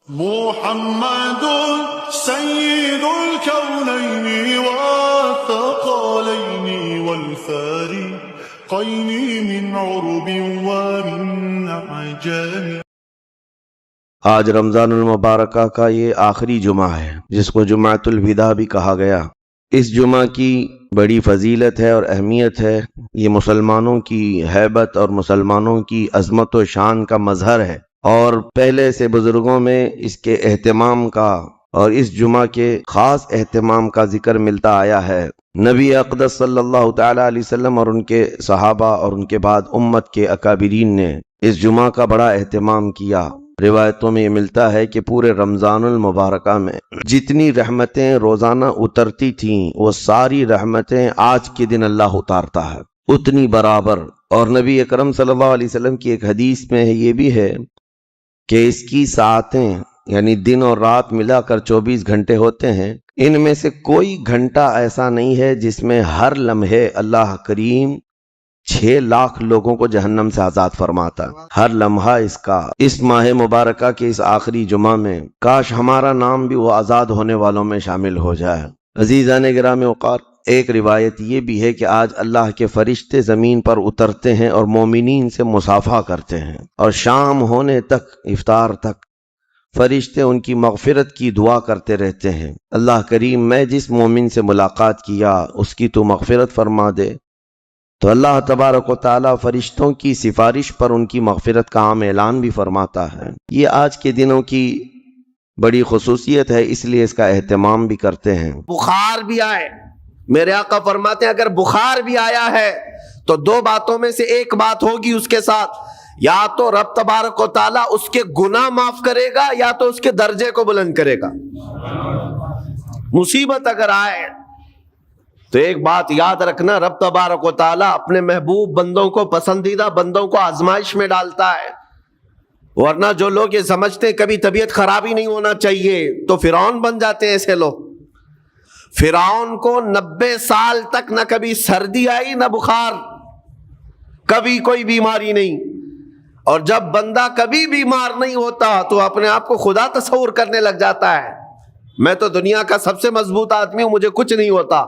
محمد سيد الكونين والثقلين والفارقين من عرب ومن عجم۔ آج رمضان المبارکہ کا یہ آخری جمعہ ہے جس کو جمعۃ الوداع بھی کہا گیا۔ اس جمعہ کی بڑی فضیلت ہے اور اہمیت ہے۔ یہ مسلمانوں کی ہیبت اور مسلمانوں کی عظمت و شان کا مظہر ہے، اور پہلے سے بزرگوں میں اس کے اہتمام کا اور اس جمعہ کے خاص اہتمام کا ذکر ملتا آیا ہے۔ نبی اقدس صلی اللہ تعالی علیہ وسلم اور ان کے صحابہ اور ان کے بعد امت کے اکابرین نے اس جمعہ کا بڑا اہتمام کیا۔ روایتوں میں یہ ملتا ہے کہ پورے رمضان المبارکہ میں جتنی رحمتیں روزانہ اترتی تھیں وہ ساری رحمتیں آج کے دن اللہ اتارتا ہے اتنی برابر۔ اور نبی اکرم صلی اللہ علیہ وسلم کی ایک حدیث میں یہ بھی ہے کہ اس کی ساعتیں یعنی دن اور رات ملا کر 24 گھنٹے ہوتے ہیں، ان میں سے کوئی گھنٹہ ایسا نہیں ہے جس میں ہر لمحے اللہ کریم 6 لاکھ لوگوں کو جہنم سے آزاد فرماتا ہے۔ ہر لمحہ اس کا اس ماہ مبارکہ کے اس آخری جمعہ میں کاش ہمارا نام بھی وہ آزاد ہونے والوں میں شامل ہو جائے۔ عزیزان گرامی اوقات، ایک روایت یہ بھی ہے کہ آج اللہ کے فرشتے زمین پر اترتے ہیں اور مومنین سے مصافحہ کرتے ہیں، اور شام ہونے تک، افطار تک فرشتے ان کی مغفرت کی دعا کرتے رہتے ہیں۔ اللہ کریم، میں جس مومن سے ملاقات کیا اس کی تو مغفرت فرما دے، تو اللہ تبارک و تعالیٰ فرشتوں کی سفارش پر ان کی مغفرت کا عام اعلان بھی فرماتا ہے۔ یہ آج کے دنوں کی بڑی خصوصیت ہے، اس لیے اس کا اہتمام بھی کرتے ہیں۔ بخار بھی آئے، میرے آقا فرماتے ہیں اگر بخار بھی آیا ہے تو 2 باتوں میں سے ایک بات ہوگی اس کے ساتھ، یا تو رب تبارک و تعالیٰ اس کے گناہ معاف کرے گا یا تو اس کے درجے کو بلند کرے گا۔ مصیبت اگر آئے تو ایک بات یاد رکھنا، رب تبارک و تعالیٰ اپنے محبوب بندوں کو، پسندیدہ بندوں کو آزمائش میں ڈالتا ہے، ورنہ جو لوگ یہ سمجھتے ہیں کبھی طبیعت خراب ہی نہیں ہونا چاہیے تو فرعون بن جاتے ہیں۔ ایسے لوگ، فرعون کو 90 سال تک نہ کبھی سردی آئی نہ بخار، کبھی کوئی بیماری نہیں، اور جب بندہ کبھی بیمار نہیں ہوتا تو اپنے آپ کو خدا تصور کرنے لگ جاتا ہے، میں تو دنیا کا سب سے مضبوط آدمی ہوں، مجھے کچھ نہیں ہوتا۔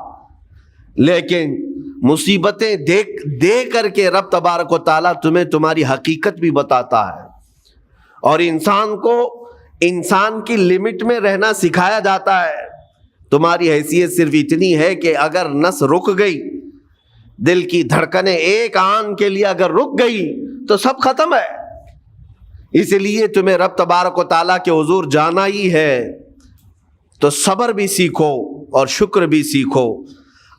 لیکن مصیبتیں دے کر کے رب تبارک و تعالیٰ تمہیں تمہاری حقیقت بھی بتاتا ہے، اور انسان کو انسان کی لمٹ میں رہنا سکھایا جاتا ہے۔ تمہاری حیثیت صرف اتنی ہے کہ اگر نس رک گئی، دل کی دھڑکنیں ایک آن کے لیے اگر رک گئی تو سب ختم ہے۔ اس لیے تمہیں رب تبارک و تعالیٰ کے حضور جانا ہی ہے تو صبر بھی سیکھو اور شکر بھی سیکھو۔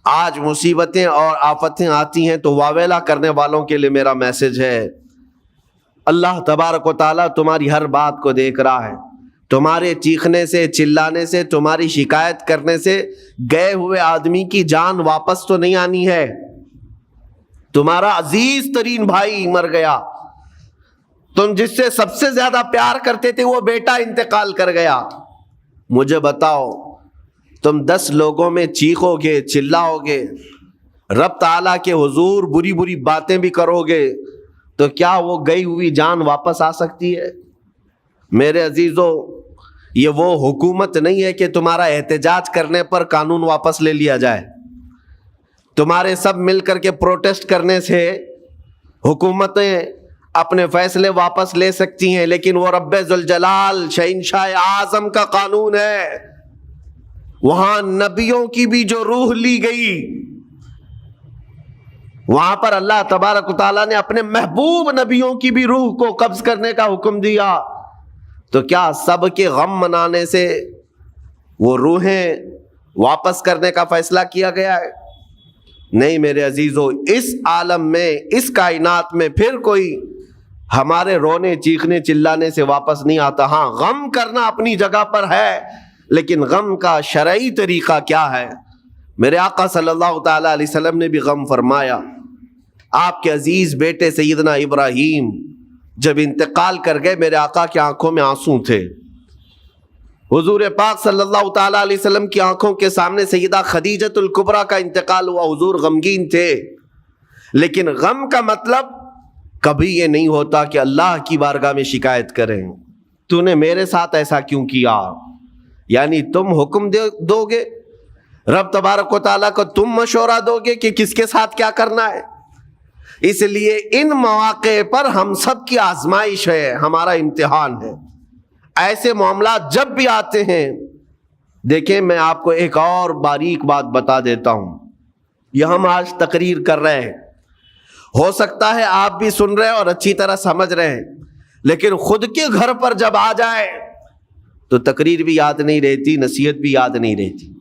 آج مصیبتیں اور آفتیں آتی ہیں تو واویلا کرنے والوں کے لیے میرا میسج ہے، اللہ تبارک و تعالیٰ تمہاری ہر بات کو دیکھ رہا ہے۔ تمہارے چیخنے سے، چلانے سے، تمہاری شکایت کرنے سے گئے ہوئے آدمی کی جان واپس تو نہیں آنی ہے۔ تمہارا عزیز ترین بھائی مر گیا، تم جس سے سب سے زیادہ پیار کرتے تھے وہ بیٹا انتقال کر گیا، مجھے بتاؤ تم 10 لوگوں میں چیخو گے، چلاؤ گے، رب تعالیٰ کے حضور بری بری باتیں بھی کرو گے تو کیا وہ گئی ہوئی جان واپس آ سکتی ہے؟ میرے عزیزو، یہ وہ حکومت نہیں ہے کہ تمہارا احتجاج کرنے پر قانون واپس لے لیا جائے۔ تمہارے سب مل کر کے پروٹیسٹ کرنے سے حکومتیں اپنے فیصلے واپس لے سکتی ہیں، لیکن وہ رب ذوالجلال شہنشاہ اعظم کا قانون ہے۔ وہاں نبیوں کی بھی جو روح لی گئی، وہاں پر اللہ تبارک و تعالیٰ نے اپنے محبوب نبیوں کی بھی روح کو قبض کرنے کا حکم دیا، تو کیا سب کے غم منانے سے وہ روحیں واپس کرنے کا فیصلہ کیا گیا ہے؟ نہیں میرے عزیزو، اس عالم میں، اس کائنات میں پھر کوئی ہمارے رونے چیخنے چلانے سے واپس نہیں آتا۔ ہاں، غم کرنا اپنی جگہ پر ہے، لیکن غم کا شرعی طریقہ کیا ہے؟ میرے آقا صلی اللہ تعالیٰ علیہ وسلم نے بھی غم فرمایا۔ آپ کے عزیز بیٹے سیدنا ابراہیم جب انتقال کر گئے، میرے آقا کی آنکھوں میں آنسو تھے۔ حضور پاک صلی اللہ تعالیٰ علیہ وسلم کی آنکھوں کے سامنے سیدہ خدیجۃ الکبریٰ کا انتقال ہوا، حضور غمگین تھے۔ لیکن غم کا مطلب کبھی یہ نہیں ہوتا کہ اللہ کی بارگاہ میں شکایت کریں۔ تو نے میرے ساتھ ایسا کیوں کیا؟ یعنی تم حکم دو گے، رب تبارک و تعالیٰ کو تم مشورہ دو گے کہ کس کے ساتھ کیا کرنا ہے۔ اس لیے ان مواقع پر ہم سب کی آزمائش ہے، ہمارا امتحان ہے۔ ایسے معاملات جب بھی آتے ہیں، دیکھیں میں آپ کو ایک اور باریک بات بتا دیتا ہوں۔ یہ ہم آج تقریر کر رہے ہیں، ہو سکتا ہے آپ بھی سن رہے ہیں اور اچھی طرح سمجھ رہے ہیں، لیکن خود کے گھر پر جب آ جائے تو تقریر بھی یاد نہیں رہتی، نصیحت بھی یاد نہیں رہتی،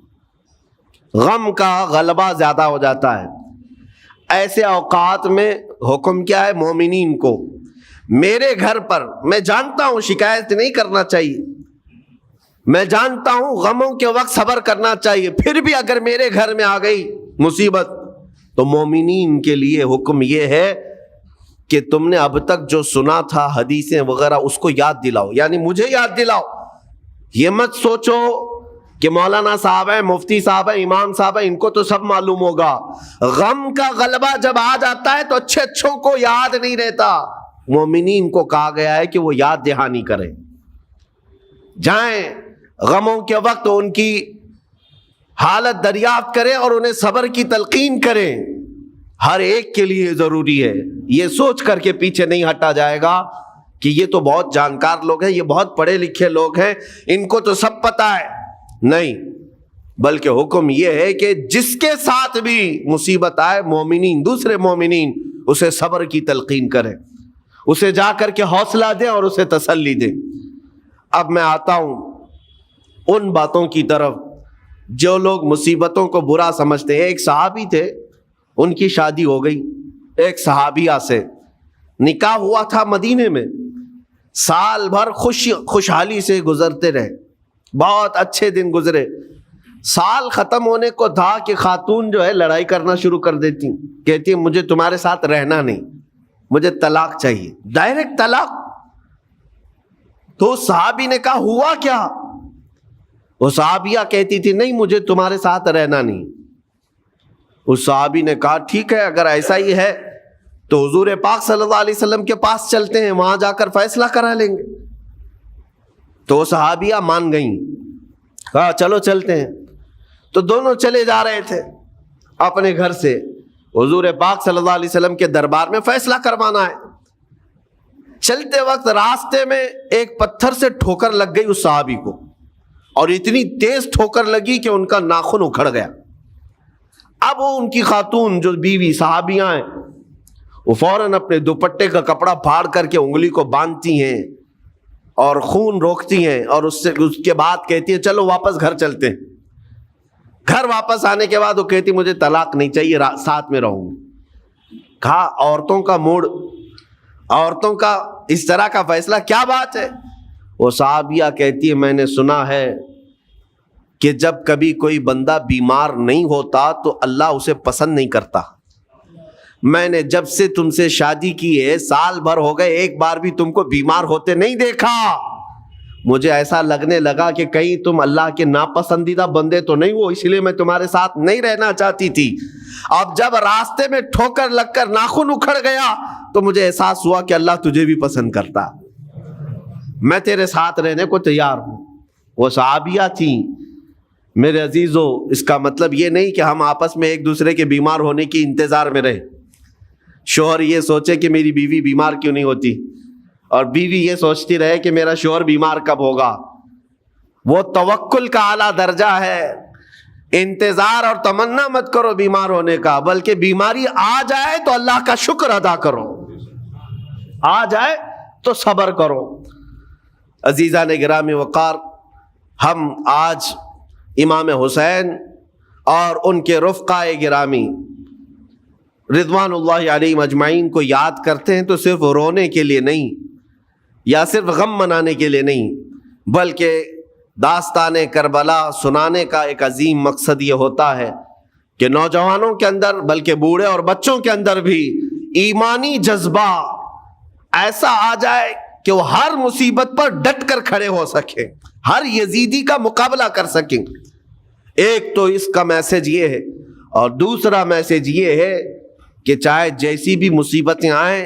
غم کا غلبہ زیادہ ہو جاتا ہے۔ ایسے اوقات میں حکم کیا ہے مومنین کو؟ میرے گھر پر، میں جانتا ہوں شکایت نہیں کرنا چاہیے، میں جانتا ہوں غموں کے وقت صبر کرنا چاہیے، پھر بھی اگر میرے گھر میں آ گئی مصیبت تو مومنین کے لیے حکم یہ ہے کہ تم نے اب تک جو سنا تھا حدیثیں وغیرہ اس کو یاد دلاؤ، یعنی مجھے یاد دلاؤ۔ یہ مت سوچو کہ مولانا صاحب ہیں، مفتی صاحب ہیں، امام صاحب ہیں، ان کو تو سب معلوم ہوگا۔ غم کا غلبہ جب آ جاتا ہے تو اچھے اچھوں کو یاد نہیں رہتا۔ مومنین کو کہا گیا ہے کہ وہ یاد دہانی کریں، جائیں غموں کے وقت ان کی حالت دریافت کریں اور انہیں صبر کی تلقین کریں۔ ہر ایک کے لیے ضروری ہے، یہ سوچ کر کے پیچھے نہیں ہٹا جائے گا کہ یہ تو بہت جانکار لوگ ہیں، یہ بہت پڑھے لکھے لوگ ہیں، ان کو تو سب پتہ ہے۔ نہیں، بلکہ حکم یہ ہے کہ جس کے ساتھ بھی مصیبت آئے، مومنین، دوسرے مومنین اسے صبر کی تلقین کریں، اسے جا کر کے حوصلہ دیں اور اسے تسلی دیں۔ اب میں آتا ہوں ان باتوں کی طرف جو لوگ مصیبتوں کو برا سمجھتے ہیں۔ ایک صحابی تھے، ان کی شادی ہو گئی ایک صحابیہ سے، نکاح ہوا تھا مدینے میں، سال بھر خوشحالی سے گزرتے رہے، بہت اچھے دن گزرے۔ سال ختم ہونے کو تھا کہ خاتون جو ہے لڑائی کرنا شروع کر دیتی، کہتی مجھے تمہارے ساتھ رہنا نہیں، مجھے طلاق چاہیے، ڈائریکٹ طلاق۔ تو صحابی نے کہا ہوا کیا؟ وہ صحابیہ کہتی تھی نہیں مجھے تمہارے ساتھ رہنا نہیں۔ اس صحابی نے کہا ٹھیک ہے، اگر ایسا ہی ہے تو حضور پاک صلی اللہ علیہ وسلم کے پاس چلتے ہیں، وہاں جا کر فیصلہ کرا لیں گے۔ تو وہ صحابیہ مان گئیں، کہا چلو چلتے ہیں۔ تو دونوں چلے جا رہے تھے اپنے گھر سے، حضور پاک صلی اللہ علیہ وسلم کے دربار میں فیصلہ کروانا ہے۔ چلتے وقت راستے میں ایک پتھر سے ٹھوکر لگ گئی اس صحابی کو، اور اتنی تیز ٹھوکر لگی کہ ان کا ناخن اکھڑ گیا۔ اب وہ ان کی خاتون جو بیوی صحابیاں ہیں، وہ فوراً اپنے دوپٹے کا کپڑا پھاڑ کر کے انگلی کو باندھتی ہیں اور خون روکتی ہیں، اور اس کے بعد کہتی ہیں چلو واپس گھر چلتے ہیں۔ گھر واپس آنے کے بعد وہ کہتی مجھے طلاق نہیں چاہیے، ساتھ میں رہوں گی۔ کہا عورتوں کا موڈ، عورتوں کا اس طرح کا فیصلہ، کیا بات ہے؟ وہ صحابیہ کہتی ہے میں نے سنا ہے کہ جب کبھی کوئی بندہ بیمار نہیں ہوتا تو اللہ اسے پسند نہیں کرتا۔ میں نے جب سے تم سے شادی کی ہے، سال بھر ہو گئے، ایک بار بھی تم کو بیمار ہوتے نہیں دیکھا۔ مجھے ایسا لگنے لگا کہ کہیں تم اللہ کے ناپسندیدہ بندے تو نہیں ہو، اس لیے میں تمہارے ساتھ نہیں رہنا چاہتی تھی۔ اب جب راستے میں ٹھوکر لگ کر ناخن اکھڑ گیا تو مجھے احساس ہوا کہ اللہ تجھے بھی پسند کرتا، میں تیرے ساتھ رہنے کو تیار ہوں۔ وہ صحابیہ تھیں۔ میرے عزیزو، اس کا مطلب یہ نہیں کہ ہم آپس میں ایک دوسرے کے بیمار ہونے کی انتظار میں رہیں۔ شوہر یہ سوچے کہ میری بیوی بیمار کیوں نہیں ہوتی، اور بیوی یہ سوچتی رہے کہ میرا شوہر بیمار کب ہوگا۔ وہ توکل کا اعلیٰ درجہ ہے۔ انتظار اور تمنا مت کرو بیمار ہونے کا، بلکہ بیماری آ جائے تو اللہ کا شکر ادا کرو، آ جائے تو صبر کرو۔ عزیزان گرامی وقار، ہم آج امام حسین اور ان کے رفقائے گرامی رضوان اللہ علیہم اجمعین کو یاد کرتے ہیں تو صرف رونے کے لیے نہیں، یا صرف غم منانے کے لیے نہیں، بلکہ داستان کربلا سنانے کا ایک عظیم مقصد یہ ہوتا ہے کہ نوجوانوں کے اندر، بلکہ بوڑھے اور بچوں کے اندر بھی ایمانی جذبہ ایسا آ جائے کہ وہ ہر مصیبت پر ڈٹ کر کھڑے ہو سکیں، ہر یزیدی کا مقابلہ کر سکیں۔ ایک تو اس کا میسج یہ ہے، اور دوسرا میسج یہ ہے کہ چاہے جیسی بھی مصیبتیں آئیں،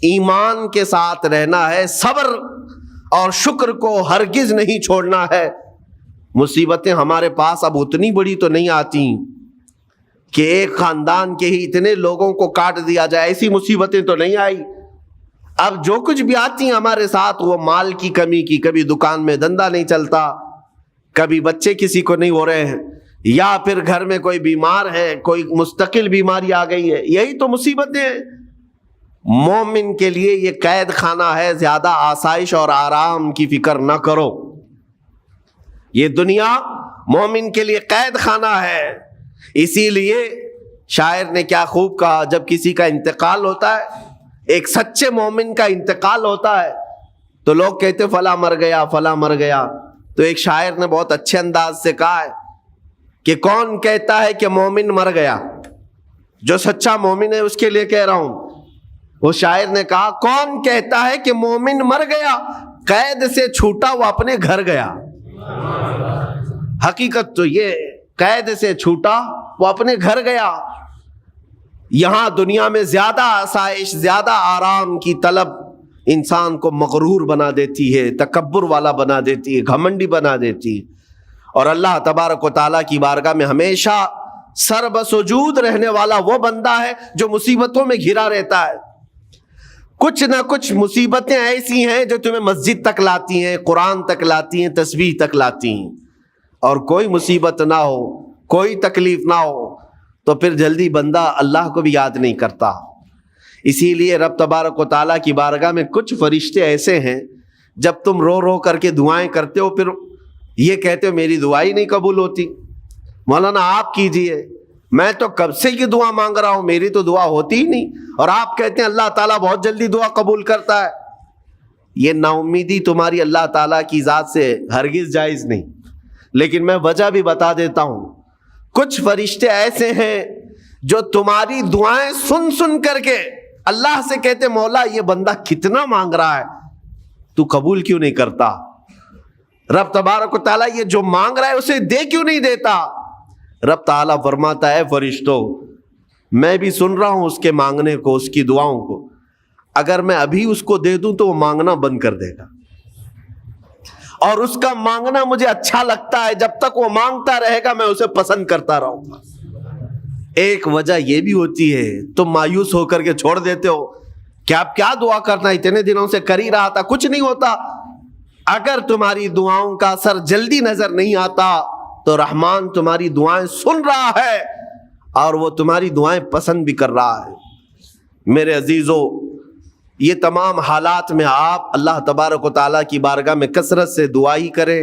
ایمان کے ساتھ رہنا ہے، صبر اور شکر کو ہرگز نہیں چھوڑنا ہے۔ مصیبتیں ہمارے پاس اب اتنی بڑی تو نہیں آتی کہ ایک خاندان کے ہی اتنے لوگوں کو کاٹ دیا جائے، ایسی مصیبتیں تو نہیں آئی۔ اب جو کچھ بھی آتی ہیں ہمارے ساتھ وہ مال کی کمی کی، کبھی دکان میں دھندا نہیں چلتا، کبھی بچے کسی کو نہیں ہو رہے ہیں، یا پھر گھر میں کوئی بیمار ہے، کوئی مستقل بیماری آ گئی ہے، یہی تو مصیبتیں ہیں۔ مومن کے لیے یہ قید خانہ ہے، زیادہ آسائش اور آرام کی فکر نہ کرو۔ یہ دنیا مومن کے لیے قید خانہ ہے۔ اسی لیے شاعر نے کیا خوب کہا، جب کسی کا انتقال ہوتا ہے، ایک سچے مومن کا انتقال ہوتا ہے، تو لوگ کہتے فلاں مر گیا، فلاں مر گیا، تو ایک شاعر نے بہت اچھے انداز سے کہا ہے کہ کون کہتا ہے کہ مومن مر گیا؟ جو سچا مومن ہے اس کے لیے کہہ رہا ہوں۔ وہ شاعر نے کہا کون کہتا ہے کہ مومن مر گیا، قید سے چھوٹا وہ اپنے گھر گیا۔ حقیقت تو یہ، قید سے چھوٹا وہ اپنے گھر گیا۔ یہاں دنیا میں زیادہ آسائش، زیادہ آرام کی طلب انسان کو مغرور بنا دیتی ہے، تکبر والا بنا دیتی ہے، گھمنڈی بنا دیتی ہے۔ اور اللہ تبارک و تعالیٰ کی بارگاہ میں ہمیشہ سر بسجود رہنے والا وہ بندہ ہے جو مصیبتوں میں گھرا رہتا ہے۔ کچھ نہ کچھ مصیبتیں ایسی ہیں جو تمہیں مسجد تک لاتی ہیں، قرآن تک لاتی ہیں، تسبیح تک لاتی ہیں، اور کوئی مصیبت نہ ہو، کوئی تکلیف نہ ہو تو پھر جلدی بندہ اللہ کو بھی یاد نہیں کرتا۔ اسی لیے رب تبارک و تعالیٰ کی بارگاہ میں کچھ فرشتے ایسے ہیں، جب تم رو رو کر کے دعائیں کرتے ہو پھر یہ کہتے ہو میری دعا ہی نہیں قبول ہوتی، مولانا آپ کیجئے، میں تو کب سے یہ دعا مانگ رہا ہوں، میری تو دعا ہوتی ہی نہیں، اور آپ کہتے ہیں اللہ تعالیٰ بہت جلدی دعا قبول کرتا ہے۔ یہ نا امیدی تمہاری اللہ تعالیٰ کی ذات سے ہرگز جائز نہیں۔ لیکن میں وجہ بھی بتا دیتا ہوں، کچھ فرشتے ایسے ہیں جو تمہاری دعائیں سن سن کر کے اللہ سے کہتے مولا یہ بندہ کتنا مانگ رہا ہے، تو قبول کیوں نہیں کرتا؟ رب تبارک و تعالیٰ یہ جو مانگ رہا ہے اسے دے کیوں نہیں دیتا؟ رب تعالیٰ فرماتا ہے فرشتوں میں بھی سن رہا ہوں اس کے مانگنے کو، اس کی دعاؤں کو، اگر میں ابھی اس کو دے دوں تو وہ مانگنا بند کر دے گا، اور اس کا مانگنا مجھے اچھا لگتا ہے، جب تک وہ مانگتا رہے گا میں اسے پسند کرتا رہوں گا۔ ایک وجہ یہ بھی ہوتی ہے تم مایوس ہو کر کے چھوڑ دیتے ہو کہ اب کیا دعا کرنا، اتنے دنوں سے کر ہی رہا تھا، کچھ نہیں ہوتا۔ اگر تمہاری دعاؤں کا اثر جلدی نظر نہیں آتا تو رحمان تمہاری دعائیں سن رہا ہے اور وہ تمہاری دعائیں پسند بھی کر رہا ہے۔ میرے عزیزو، یہ تمام حالات میں آپ اللہ تبارک و تعالیٰ کی بارگاہ میں کثرت سے دعائی کریں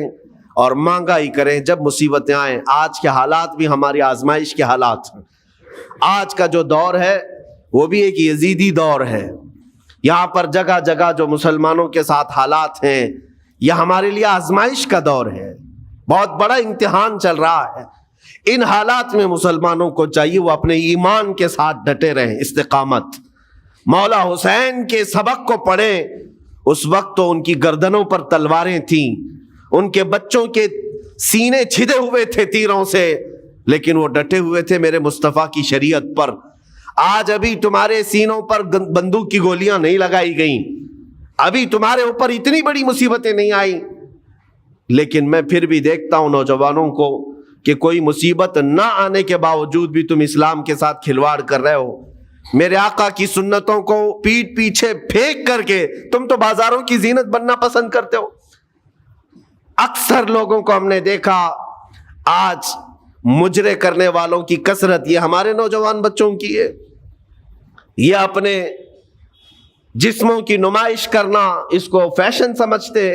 اور مانگائی کریں جب مصیبتیں آئیں۔ آج کے حالات بھی ہماری آزمائش کے حالات ہیں۔ آج کا جو دور ہے وہ بھی ایک یزیدی دور ہے۔ یہاں پر جگہ جگہ جو مسلمانوں کے ساتھ حالات ہیں یہ ہمارے لیے آزمائش کا دور ہے، بہت بڑا امتحان چل رہا ہے۔ ان حالات میں مسلمانوں کو چاہیے وہ اپنے ایمان کے ساتھ ڈٹے رہیں، استقامت۔ مولا حسین کے سبق کو پڑھیں، اس وقت تو ان کی گردنوں پر تلواریں تھیں، ان کے بچوں کے سینے چھدے ہوئے تھے تیروں سے، لیکن وہ ڈٹے ہوئے تھے میرے مصطفیٰ کی شریعت پر۔ آج ابھی تمہارے سینوں پر بندوق کی گولیاں نہیں لگائی گئیں، ابھی تمہارے اوپر اتنی بڑی مصیبتیں نہیں آئیں، لیکن میں پھر بھی دیکھتا ہوں نوجوانوں کو کہ کوئی مصیبت نہ آنے کے باوجود بھی تم اسلام کے ساتھ کھلواڑ کر رہے ہو۔ میرے آقا کی سنتوں کو پیٹ پیچھے پھینک کر کے تم تو بازاروں کی زینت بننا پسند کرتے ہو۔ اکثر لوگوں کو ہم نے دیکھا آج مجرے کرنے والوں کی کثرت یہ ہمارے نوجوان بچوں کی ہے۔ یہ اپنے جسموں کی نمائش کرنا اس کو فیشن سمجھتے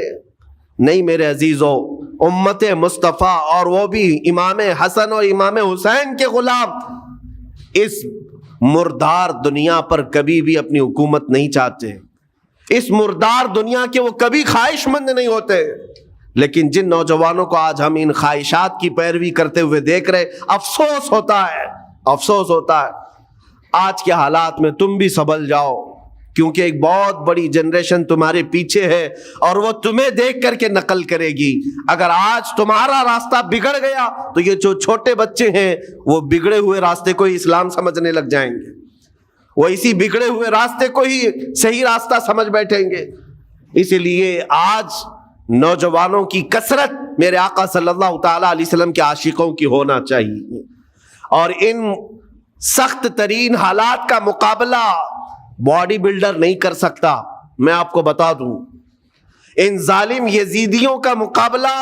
نہیں۔ میرے عزیزو، امت مصطفیٰ اور وہ بھی امام حسن اور امام حسین کے غلام اس مردار دنیا پر کبھی بھی اپنی حکومت نہیں چاہتے، اس مردار دنیا کے وہ کبھی خواہش مند نہیں ہوتے۔ لیکن جن نوجوانوں کو آج ہم ان خواہشات کی پیروی کرتے ہوئے دیکھ رہے، افسوس ہوتا ہے، افسوس ہوتا ہے۔ آج کے حالات میں تم بھی سنبھل جاؤ، کیونکہ ایک بہت بڑی جنریشن تمہارے پیچھے ہے اور وہ تمہیں دیکھ کر کے نقل کرے گی۔ اگر آج تمہارا راستہ بگڑ گیا تو یہ جو چھوٹے بچے ہیں وہ بگڑے ہوئے راستے کو ہی اسلام سمجھنے لگ جائیں گے، وہ اسی بگڑے ہوئے راستے کو ہی صحیح راستہ سمجھ بیٹھیں گے۔ اسی لیے آج نوجوانوں کی کثرت میرے آقا صلی اللہ تعالی علیہ وسلم کے عاشقوں کی ہونا چاہیے، اور ان سخت ترین حالات کا مقابلہ باڈی بلڈر نہیں کر سکتا۔ میں آپ کو بتا دوں، ان ظالم یزیدیوں کا مقابلہ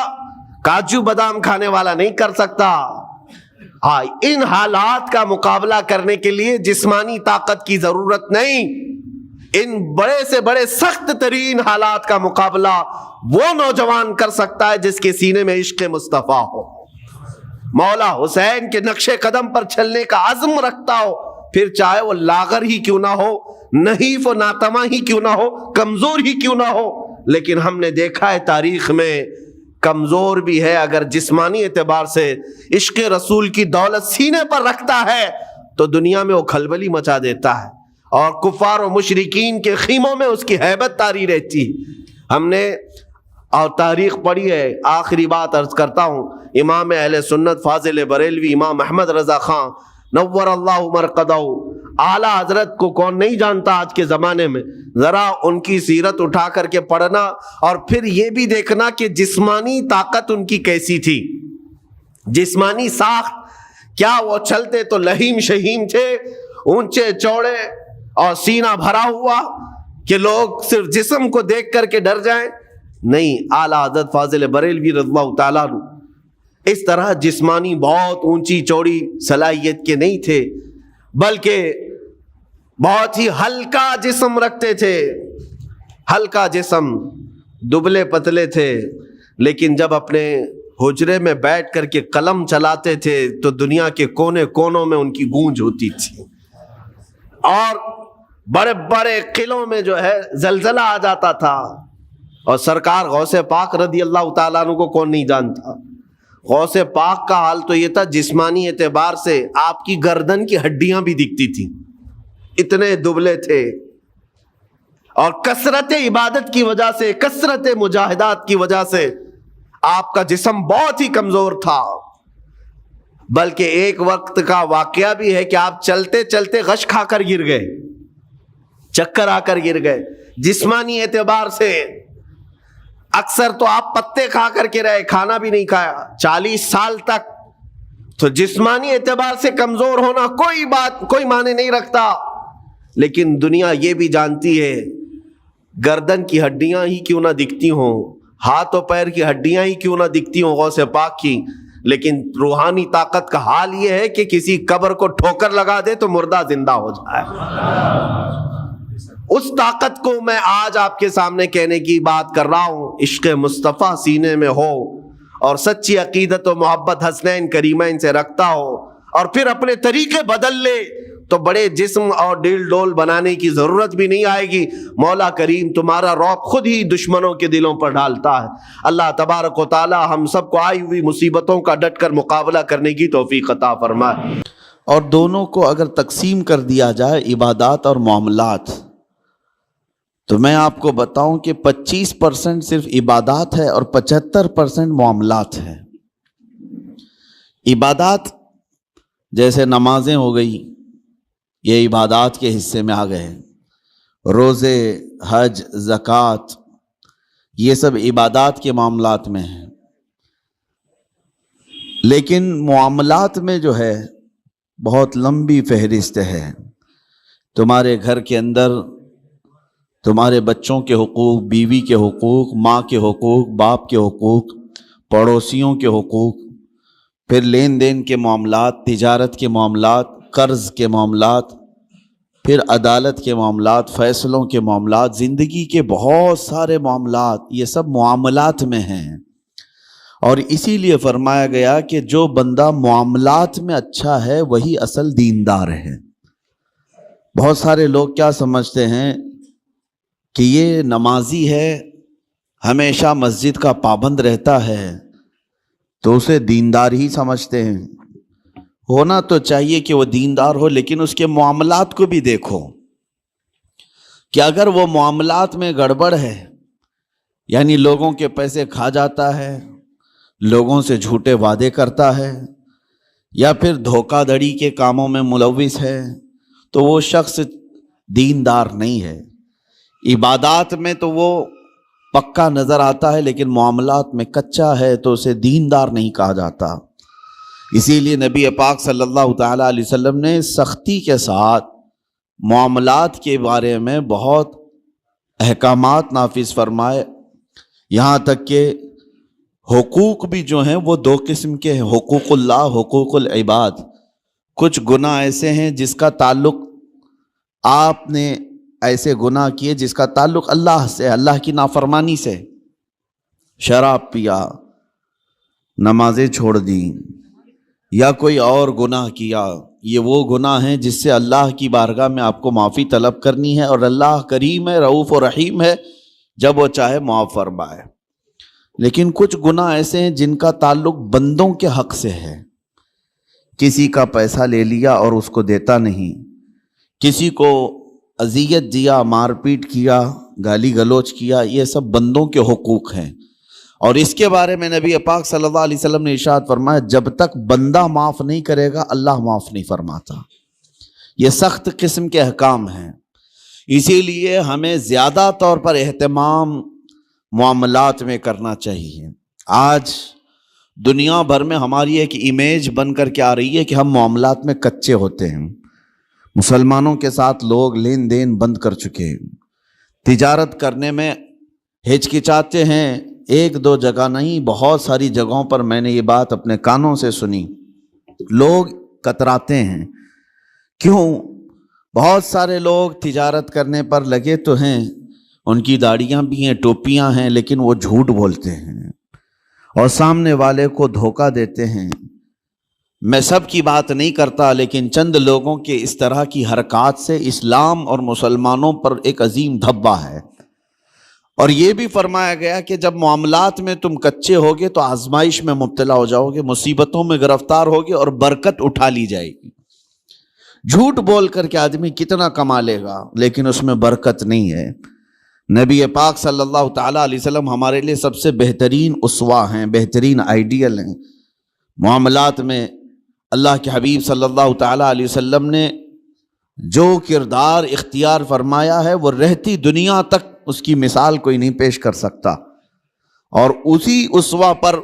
کاجو بادام کھانے والا نہیں کر سکتا۔ ہاں، ان حالات کا مقابلہ کرنے کے لیے جسمانی طاقت کی ضرورت نہیں، ان بڑے سے بڑے سخت ترین حالات کا مقابلہ وہ نوجوان کر سکتا ہے جس کے سینے میں عشق مصطفیٰ ہو، مولا حسین کے نقش قدم پر چلنے کا عزم رکھتا ہو، پھر چاہے وہ لاغر ہی کیوں نہ ہو، نحیف و ناتما ہی کیوں نہ ہو، کمزور ہی کیوں نہ ہو۔ لیکن ہم نے دیکھا ہے تاریخ میں کمزور بھی ہے، اگر جسمانی اعتبار سے عشق رسول کی دولت سینے پر رکھتا ہے تو دنیا میں وہ کھلبلی مچا دیتا ہے، اور کفار و مشرکین کے خیموں میں اس کی ہیبت طاری رہتی ہے۔ ہم نے اور تاریخ پڑھی ہے۔ آخری بات عرض کرتا ہوں، امام اہل سنت فاضل بریلوی امام احمد رضا خان نور اللہ مرقدہ، اعلیٰ حضرت کو کون نہیں جانتا آج کے زمانے میں؟ ذرا ان کی سیرت اٹھا کر کے پڑھنا، اور پھر یہ بھی دیکھنا کہ جسمانی طاقت ان کی کیسی تھی، جسمانی ساخت کیا وہ چلتے تو لہیم شہیم تھے، اونچے چوڑے اور سینہ بھرا ہوا کہ لوگ صرف جسم کو دیکھ کر کے ڈر جائیں؟ نہیں، اعلیٰ حضرت فاضل بریلوی رضی اللہ تعالیٰ عنہ اس طرح جسمانی بہت اونچی چوڑی صلاحیت کے نہیں تھے، بلکہ بہت ہی ہلکا جسم رکھتے تھے، ہلکا جسم، دبلے پتلے تھے، لیکن جب اپنے حجرے میں بیٹھ کر کے قلم چلاتے تھے تو دنیا کے کونے کونوں میں ان کی گونج ہوتی تھی، اور بڑے بڑے قلعوں میں جو ہے زلزلہ آ جاتا تھا۔ اور سرکار غوث پاک رضی اللہ تعالیٰ عنہ کو کون نہیں جانتا؟ غوث پاک کا حال تو یہ تھا، جسمانی اعتبار سے آپ کی گردن کی ہڈیاں بھی دکھتی تھیں، اتنے دبلے تھے، اور کثرت عبادت کی وجہ سے، کثرت مجاہدات کی وجہ سے آپ کا جسم بہت ہی کمزور تھا۔ بلکہ ایک وقت کا واقعہ بھی ہے کہ آپ چلتے چلتے غش کھا کر گر گئے، چکر آ کر گر گئے۔ جسمانی اعتبار سے اکثر تو آپ پتے کھا کر کے رہے، کھانا بھی نہیں کھایا 40 سال تک، تو جسمانی اعتبار سے کمزور ہونا کوئی معنی نہیں رکھتا۔ لیکن دنیا یہ بھی جانتی ہے، گردن کی ہڈیاں ہی کیوں نہ دکھتی ہوں، ہاتھ و پیر کی ہڈیاں ہی کیوں نہ دکھتی ہوں غوث پاک کی، لیکن روحانی طاقت کا حال یہ ہے کہ کسی قبر کو ٹھوکر لگا دے تو مردہ زندہ ہو جائے۔ اس طاقت کو میں آج آپ کے سامنے کہنے کی بات کر رہا ہوں، عشق مصطفیٰ سینے میں ہو اور سچی عقیدت و محبت حسنین کریمین سے رکھتا ہو، اور پھر اپنے طریقے بدل لے تو بڑے جسم اور ڈیل ڈول بنانے کی ضرورت بھی نہیں آئے گی۔ مولا کریم تمہارا رعب خود ہی دشمنوں کے دلوں پر ڈالتا ہے۔ اللہ تبارک و تعالی ہم سب کو آئی ہوئی مصیبتوں کا ڈٹ کر مقابلہ کرنے کی توفیق عطا فرمائے۔ اور دونوں کو اگر تقسیم کر دیا جائے، عبادات اور معاملات، تو میں آپ کو بتاؤں کہ 25% صرف عبادات ہے اور 75% معاملات ہے۔ عبادات جیسے نمازیں ہو گئی، یہ عبادات کے حصے میں آ گئے، روزے، حج، زکوٰۃ، یہ سب عبادات کے معاملات میں ہیں۔ لیکن معاملات میں جو ہے بہت لمبی فہرست ہے۔ تمہارے گھر کے اندر تمہارے بچوں کے حقوق، بیوی کے حقوق، ماں کے حقوق، باپ کے حقوق، پڑوسیوں کے حقوق، پھر لین دین کے معاملات، تجارت کے معاملات، قرض کے معاملات، پھر عدالت کے معاملات، فیصلوں کے معاملات، زندگی کے بہت سارے معاملات، یہ سب معاملات میں ہیں۔ اور اسی لیے فرمایا گیا کہ جو بندہ معاملات میں اچھا ہے وہی اصل دیندار ہے۔ بہت سارے لوگ کیا سمجھتے ہیں کہ یہ نمازی ہے، ہمیشہ مسجد کا پابند رہتا ہے، تو اسے دیندار ہی سمجھتے ہیں۔ ہونا تو چاہیے کہ وہ دیندار ہو، لیکن اس کے معاملات کو بھی دیکھو کہ اگر وہ معاملات میں گڑبڑ ہے، یعنی لوگوں کے پیسے کھا جاتا ہے، لوگوں سے جھوٹے وعدے کرتا ہے، یا پھر دھوکہ دھڑی کے کاموں میں ملوث ہے، تو وہ شخص دیندار نہیں ہے۔ عبادات میں تو وہ پکا نظر آتا ہے لیکن معاملات میں کچا ہے تو اسے دیندار نہیں کہا جاتا۔ اسی لیے نبی پاک صلی اللہ تعالیٰ علیہ وسلم نے سختی کے ساتھ معاملات کے بارے میں بہت احکامات نافذ فرمائے، یہاں تک کہ حقوق بھی جو ہیں وہ دو قسم کے ہیں، حقوق اللہ، حقوق العباد۔ کچھ گناہ ایسے ہیں جس کا تعلق آپ نے ایسے گناہ کیے جس کا تعلق اللہ سے، اللہ کی نافرمانی سے، شراب پیا، نمازیں چھوڑ دیں یا کوئی اور گناہ کیا، یہ وہ گناہ ہیں جس سے اللہ کی بارگاہ میں آپ کو معافی طلب کرنی ہے، اور اللہ کریم ہے، رؤوف و رحیم ہے، جب وہ چاہے معاف فرمائے۔ لیکن کچھ گناہ ایسے ہیں جن کا تعلق بندوں کے حق سے ہے، کسی کا پیسہ لے لیا اور اس کو دیتا نہیں، کسی کو اذیت دیا، مار پیٹ کیا، گالی گلوچ کیا، یہ سب بندوں کے حقوق ہیں، اور اس کے بارے میں نبی پاک صلی اللہ علیہ وسلم نے ارشاد فرمایا جب تک بندہ معاف نہیں کرے گا اللہ معاف نہیں فرماتا۔ یہ سخت قسم کے احکام ہیں، اسی لیے ہمیں زیادہ طور پر اہتمام معاملات میں کرنا چاہیے۔ آج دنیا بھر میں ہماری ایک امیج بن کر کے آ رہی ہے کہ ہم معاملات میں کچے ہوتے ہیں، مسلمانوں کے ساتھ لوگ لین دین بند کر چکے ہیں، تجارت کرنے میں ہچکچاتے ہیں، ایک دو جگہ نہیں بہت ساری جگہوں پر میں نے یہ بات اپنے کانوں سے سنی، لوگ کتراتے ہیں۔ کیوں؟ بہت سارے لوگ تجارت کرنے پر لگے تو ہیں، ان کی داڑیاں بھی ہیں، ٹوپیاں ہیں، لیکن وہ جھوٹ بولتے ہیں اور سامنے والے کو دھوکہ دیتے ہیں۔ میں سب کی بات نہیں کرتا، لیکن چند لوگوں کے اس طرح کی حرکات سے اسلام اور مسلمانوں پر ایک عظیم دھبہ ہے۔ اور یہ بھی فرمایا گیا کہ جب معاملات میں تم کچے ہوگے تو آزمائش میں مبتلا ہو جاؤ گے، مصیبتوں میں گرفتار ہوگے اور برکت اٹھا لی جائے گی۔ جھوٹ بول کر کے آدمی کتنا کما لے گا لیکن اس میں برکت نہیں ہے۔ نبی پاک صلی اللہ تعالیٰ علیہ وسلم ہمارے لیے سب سے بہترین اسوہ ہیں، بہترین آئیڈیل ہیں۔ معاملات میں اللہ کے حبیب صلی اللہ تعالیٰ علیہ وسلم نے جو کردار اختیار فرمایا ہے وہ رہتی دنیا تک اس کی مثال کوئی نہیں پیش کر سکتا، اور اسی اسوہ پر،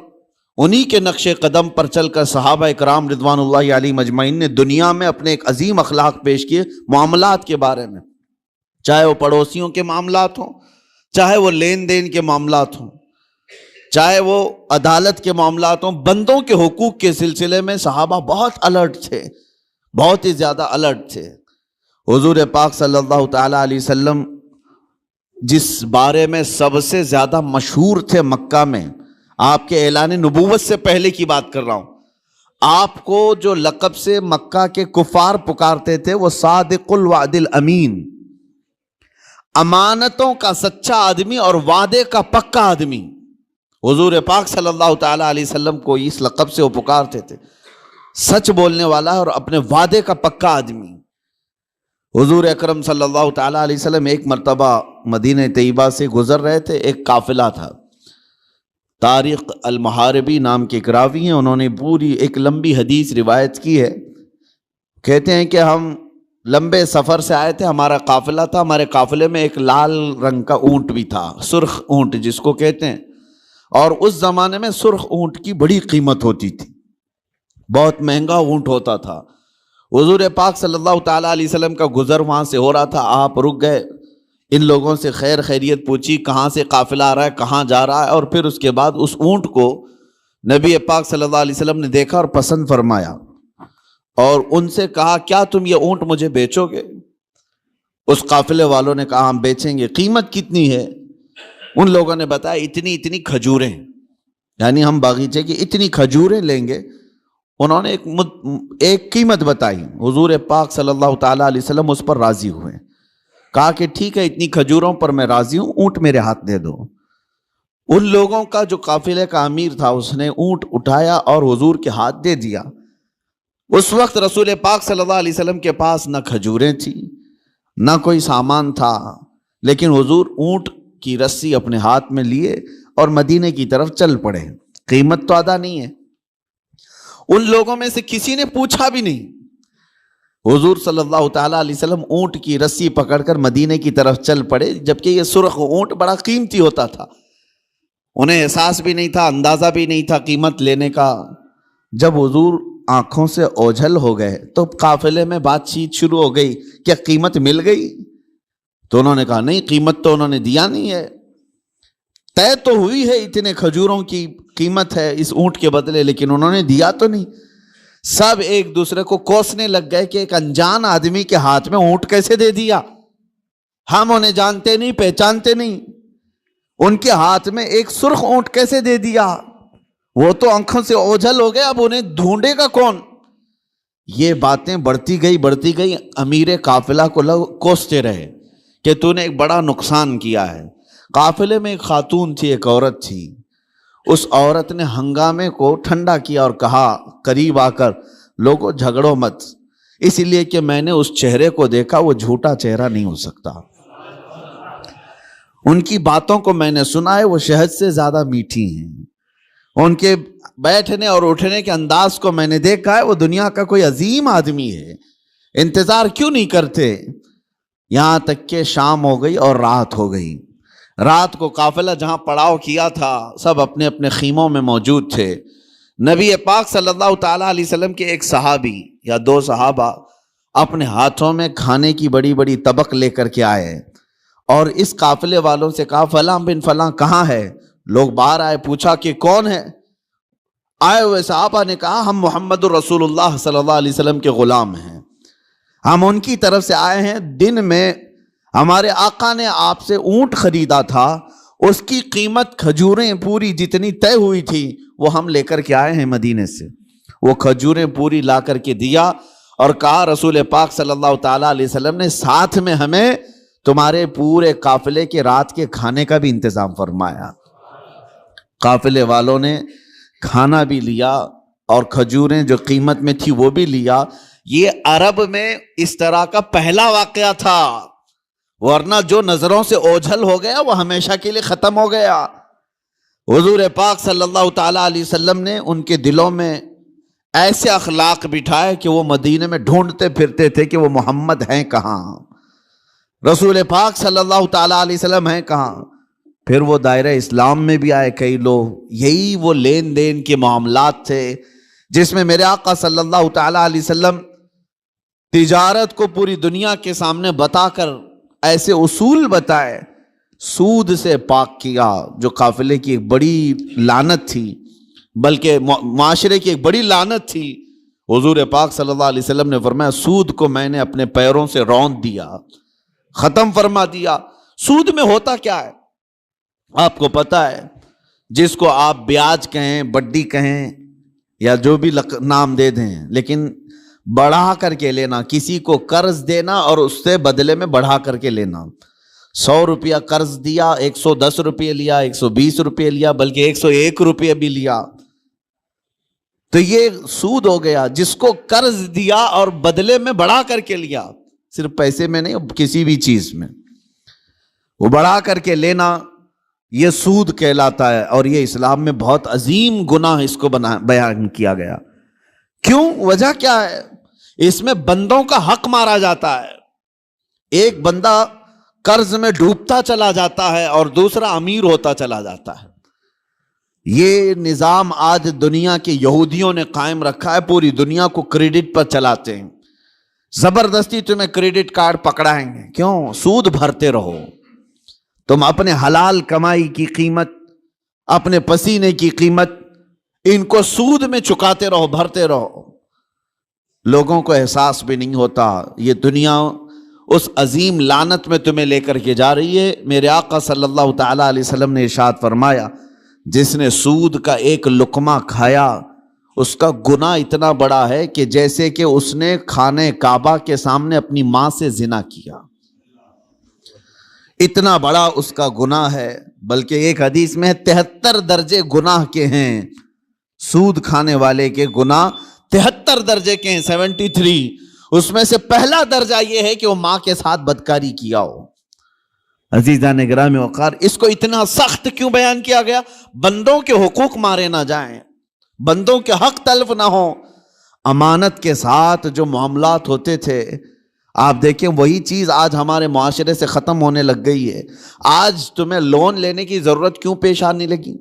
انہی کے نقش قدم پر چل کر صحابہ اکرام رضوان اللہ علیہم اجمعین نے دنیا میں اپنے ایک عظیم اخلاق پیش کیے معاملات کے بارے میں، چاہے وہ پڑوسیوں کے معاملات ہوں، چاہے وہ لین دین کے معاملات ہوں، چاہے وہ عدالت کے معاملات ہوں، بندوں کے حقوق کے سلسلے میں صحابہ بہت الرٹ تھے، بہت ہی زیادہ الرٹ تھے۔ حضور پاک صلی اللہ تعالیٰ علیہ وسلم جس بارے میں سب سے زیادہ مشہور تھے مکہ میں، آپ کے اعلان نبوت سے پہلے کی بات کر رہا ہوں، آپ کو جو لقب سے مکہ کے کفار پکارتے تھے وہ صادق الوعد الامین، امانتوں کا سچا آدمی اور وعدے کا پکا آدمی۔ حضور پاک صلی اللہ تعالیٰ علیہ وسلم کو اس لقب سے وہ پکارتے تھے، سچ بولنے والا اور اپنے وعدے کا پکا آدمی۔ حضور اکرم صلی اللہ تعالیٰ علیہ وسلم ایک مرتبہ مدینہ طیبہ سے گزر رہے تھے، ایک قافلہ تھا، طارق المحاربی نام کے ایک راوی ہیں، انہوں نے پوری ایک لمبی حدیث روایت کی ہے۔ کہتے ہیں کہ ہم لمبے سفر سے آئے تھے، ہمارا قافلہ تھا، ہمارے قافلے میں ایک لال رنگ کا اونٹ بھی تھا، سرخ اونٹ جس کو کہتے ہیں، اور اس زمانے میں سرخ اونٹ کی بڑی قیمت ہوتی تھی، بہت مہنگا اونٹ ہوتا تھا۔ حضور پاک صلی اللہ تعالیٰ علیہ وسلم کا گزر وہاں سے ہو رہا تھا، آپ رک گئے، ان لوگوں سے خیر خیریت پوچھی، کہاں سے قافلہ آ رہا ہے، کہاں جا رہا ہے، اور پھر اس کے بعد اس اونٹ کو نبی پاک صلی اللہ علیہ وسلم نے دیکھا اور پسند فرمایا، اور ان سے کہا کیا تم یہ اونٹ مجھے بیچو گے؟ اس قافلے والوں نے کہا ہم بیچیں گے۔ قیمت کتنی ہے؟ ان لوگوں نے بتایا اتنی کھجوریں، یعنی ہم باغیچے کی اتنی کھجوریں لیں گے۔ انہوں نے ایک قیمت بتائی، حضور پاک صلی اللہ تعالیٰ علیہ وسلم اس پر راضی ہوئے، کہا کہ ٹھیک ہے اتنی کھجوروں پر میں راضی ہوں، اونٹ میرے ہاتھ دے دو۔ ان لوگوں کا جو قافلے کا امیر تھا اس نے اونٹ اٹھایا اور حضور کے ہاتھ دے دیا۔ اس وقت رسول پاک صلی اللہ علیہ وسلم کے پاس نہ کھجوریں تھیں نہ کوئی سامان تھا، لیکن حضور اونٹ کی رسی اپنے ہاتھ میں لیے اور مدینے کی طرف چل پڑے، قیمت تو ادا نہیں ہے۔ ان لوگوں میں سے کسی نے پوچھا بھی نہیں، حضور صلی اللہ تعالیٰ علیہ وسلم اونٹ کی رسی پکڑ کر مدینے کی طرف چل پڑے، جبکہ یہ سرخ اونٹ بڑا قیمتی ہوتا تھا، انہیں احساس بھی نہیں تھا، اندازہ بھی نہیں تھا قیمت لینے کا۔ جب حضور آنکھوں سے اوجھل ہو گئے تو قافلے میں بات چیت شروع ہو گئی، کیا قیمت مل گئی؟ تو انہوں نے کہا نہیں، قیمت تو انہوں نے دیا نہیں ہے، طے تو ہوئی ہے اتنے کھجوروں کی قیمت ہے اس اونٹ کے بدلے، لیکن انہوں نے دیا تو نہیں۔ سب ایک دوسرے کو کوسنے لگ گئے کہ ایک انجان آدمی کے ہاتھ میں اونٹ کیسے دے دیا، ہم انہیں جانتے نہیں، پہچانتے نہیں، ان کے ہاتھ میں ایک سرخ اونٹ کیسے دے دیا؟ وہ تو آنکھوں سے اوجھل ہو گئے، اب انہیں ڈھونڈے گا کون؟ یہ باتیں بڑھتی گئی، امیر قافلہ کو کوستے رہے کہ تو نے ایک بڑا نقصان کیا ہے۔ قافلے میں ایک خاتون تھی، ایک عورت تھی، اس عورت نے ہنگامے کو ٹھنڈا کیا اور کہا قریب آ کر، لوگوں جھگڑو مت، اس لیے کہ میں نے اس چہرے کو دیکھا، وہ جھوٹا چہرہ نہیں ہو سکتا، ان کی باتوں کو میں نے سنا ہے، وہ شہد سے زیادہ میٹھی ہیں، ان کے بیٹھنے اور اٹھنے کے انداز کو میں نے دیکھا ہے، وہ دنیا کا کوئی عظیم آدمی ہے، انتظار کیوں نہیں کرتے؟ یہاں تک کہ شام ہو گئی اور رات ہو گئی۔ رات کو قافلہ جہاں پڑاؤ کیا تھا سب اپنے اپنے خیموں میں موجود تھے۔ نبی پاک صلی اللہ تعالیٰ علیہ وسلم کے ایک صحابی یا دو صحابہ اپنے ہاتھوں میں کھانے کی بڑی بڑی طبق لے کر کے آئے اور اس قافلے والوں سے کہا فلاں بن فلاں کہاں ہے؟ لوگ باہر آئے، پوچھا کہ کون ہے؟ آئے ہوئے صحابہ نے کہا ہم محمد الرسول اللہ صلی اللہ علیہ وسلم کے غلام ہیں، ہم ان کی طرف سے آئے ہیں، دن میں ہمارے آقا نے آپ سے اونٹ خریدا تھا، اس کی قیمت کھجوریں پوری جتنی طے ہوئی تھی وہ ہم لے کر کے آئے ہیں مدینے سے۔ وہ کھجوریں پوری لا کر کے دیا اور کہا رسول پاک صلی اللہ تعالیٰ علیہ وسلم نے ساتھ میں ہمیں تمہارے پورے قافلے کے رات کے کھانے کا بھی انتظام فرمایا۔ قافلے والوں نے کھانا بھی لیا اور کھجوریں جو قیمت میں تھی وہ بھی لیا۔ یہ عرب میں اس طرح کا پہلا واقعہ تھا، ورنہ جو نظروں سے اوجھل ہو گیا وہ ہمیشہ کے لیے ختم ہو گیا۔ حضور پاک صلی اللہ تعالیٰ علیہ وسلم نے ان کے دلوں میں ایسے اخلاق بٹھائے کہ وہ مدینے میں ڈھونڈتے پھرتے تھے کہ وہ محمد ہیں کہاں، رسول پاک صلی اللہ تعالیٰ علیہ وسلم ہیں کہاں۔ پھر وہ دائرہ اسلام میں بھی آئے کئی لوگ، یہی وہ لین دین کے معاملات تھے جس میں میرے آقا صلی اللہ تعالیٰ علیہ وسلم تجارت کو پوری دنیا کے سامنے بتا کر ایسے اصول بتائے، سود سے پاک کیا جو قافلے کی ایک بڑی لعنت تھی، بلکہ معاشرے کی ایک بڑی لعنت تھی۔ حضور پاک صلی اللہ علیہ وسلم نے فرمایا سود کو میں نے اپنے پیروں سے روند دیا، ختم فرما دیا۔ سود میں ہوتا کیا ہے آپ کو پتہ ہے، جس کو آپ بیاج کہیں، بڈی کہیں یا جو بھی نام دے دیں، لیکن بڑھا کر کے لینا، کسی کو قرض دینا اور اس سے بدلے میں بڑھا کر کے لینا۔ 100 روپیہ قرض دیا، 110 روپے لیا، 120 روپے لیا، بلکہ 101 روپے بھی لیا، تو یہ سود ہو گیا۔ جس کو قرض دیا اور بدلے میں بڑھا کر کے لیا، صرف پیسے میں نہیں، کسی بھی چیز میں وہ بڑھا کر کے لینا، یہ سود کہلاتا ہے، اور یہ اسلام میں بہت عظیم گناہ اس کو بیان کیا گیا۔ کیوں؟ وجہ کیا ہے؟ اس میں بندوں کا حق مارا جاتا ہے، ایک بندہ قرض میں ڈوبتا چلا جاتا ہے اور دوسرا امیر ہوتا چلا جاتا ہے۔ یہ نظام آج دنیا کے یہودیوں نے قائم رکھا ہے، پوری دنیا کو کریڈٹ پر چلاتے ہیں، زبردستی تمہیں کریڈٹ کارڈ پکڑائیں گے، کیوں؟ سود بھرتے رہو، تم اپنے حلال کمائی کی قیمت، اپنے پسینے کی قیمت ان کو سود میں چکاتے رہو، بھرتے رہو۔ لوگوں کو احساس بھی نہیں ہوتا، یہ دنیا اس عظیم لعنت میں تمہیں لے کر کے جا رہی ہے۔ میرے آقا صلی اللہ تعالیٰ علیہ وسلم نے ارشاد فرمایا جس نے سود کا ایک لقمہ کھایا اس کا گناہ اتنا بڑا ہے کہ جیسے کہ اس نے خانہ کعبہ کے سامنے اپنی ماں سے زنا کیا، اتنا بڑا اس کا گناہ ہے۔ بلکہ ایک حدیث میں 73 درجے گناہ کے ہیں، سود کھانے والے کے گناہ 73 درجے کے ہیں، 73۔ اس میں سے پہلا درجہ یہ ہے کہ وہ ماں کے ساتھ بدکاری کیا ہو۔ عزیزان گرامی وقار، اس کو اتنا سخت کیوں بیان کیا گیا؟ بندوں کے حقوق مارے نہ جائیں، بندوں کے حق تلف نہ ہوں۔ امانت کے ساتھ جو معاملات ہوتے تھے، آپ دیکھیں وہی چیز آج ہمارے معاشرے سے ختم ہونے لگ گئی ہے۔ آج تمہیں لون لینے کی ضرورت کیوں پیش آنے لگی؟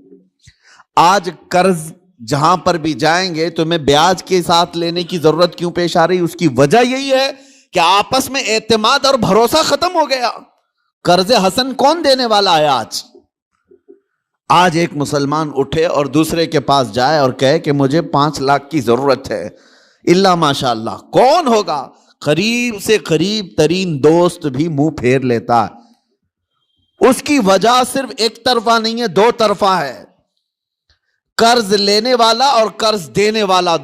آج قرض جہاں پر بھی جائیں گے تمہیں بیاج کے ساتھ لینے کی ضرورت کیوں پیش آ رہی؟ اس کی وجہ یہی ہے کہ آپس میں اعتماد اور بھروسہ ختم ہو گیا۔ قرض حسن کون دینے والا ہے آج ایک مسلمان اٹھے اور دوسرے کے پاس جائے اور کہے کہ مجھے 5 لاکھ کی ضرورت ہے، اللہ ماشاء اللہ کون ہوگا؟ قریب سے قریب ترین دوست بھی منہ پھیر لیتا ہے۔ اس کی وجہ صرف ایک طرفہ نہیں ہے، 2 طرفہ ہے۔ قرض لینے والا اور قرض دینے والا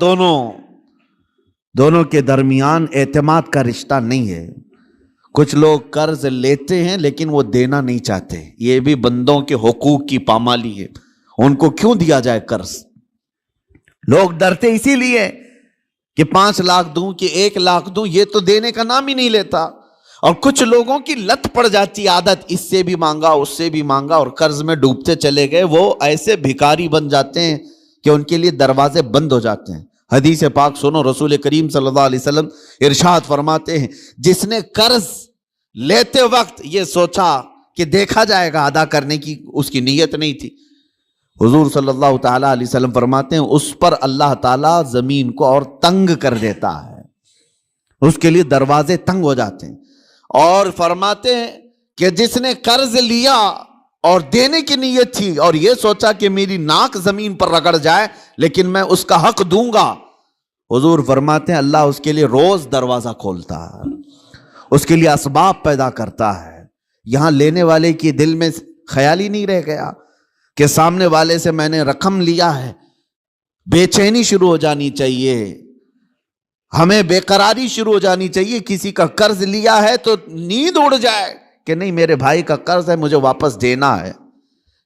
دونوں کے درمیان اعتماد کا رشتہ نہیں ہے۔ کچھ لوگ قرض لیتے ہیں لیکن وہ دینا نہیں چاہتے، یہ بھی بندوں کے حقوق کی پامالی ہے۔ ان کو کیوں دیا جائے قرض؟ لوگ ڈرتے اسی لیے کہ 5 لاکھ دوں کہ 1 لاکھ دوں، یہ تو دینے کا نام ہی نہیں لیتا۔ اور کچھ لوگوں کی لت پڑ جاتی عادت، اس سے بھی مانگا اس سے بھی مانگا اور قرض میں ڈوبتے چلے گئے، وہ ایسے بھکاری بن جاتے ہیں کہ ان کے لیے دروازے بند ہو جاتے ہیں۔ حدیث پاک سنو، رسول کریم صلی اللہ علیہ وسلم ارشاد فرماتے ہیں، جس نے قرض لیتے وقت یہ سوچا کہ دیکھا جائے گا ادا کرنے کی اس کی نیت نہیں تھی، حضور صلی اللہ تعالی علیہ وسلم فرماتے ہیں اس پر اللہ تعالیٰ زمین کو اور تنگ کر دیتا ہے، اس کے لیے دروازے تنگ ہو جاتے ہیں۔ اور فرماتے ہیں کہ جس نے قرض لیا اور دینے کی نیت تھی اور یہ سوچا کہ میری ناک زمین پر رگڑ جائے لیکن میں اس کا حق دوں گا، حضور فرماتے ہیں اللہ اس کے لیے روز دروازہ کھولتا ہے، اس کے لیے اسباب پیدا کرتا ہے۔ یہاں لینے والے کی دل میں خیال ہی نہیں رہ گیا کہ سامنے والے سے میں نے رقم لیا ہے، بے چینی شروع ہو جانی چاہیے، ہمیں بے قراری شروع ہو جانی چاہیے۔ کسی کا قرض لیا ہے تو نیند اڑ جائے کہ نہیں میرے بھائی کا قرض ہے مجھے واپس دینا ہے۔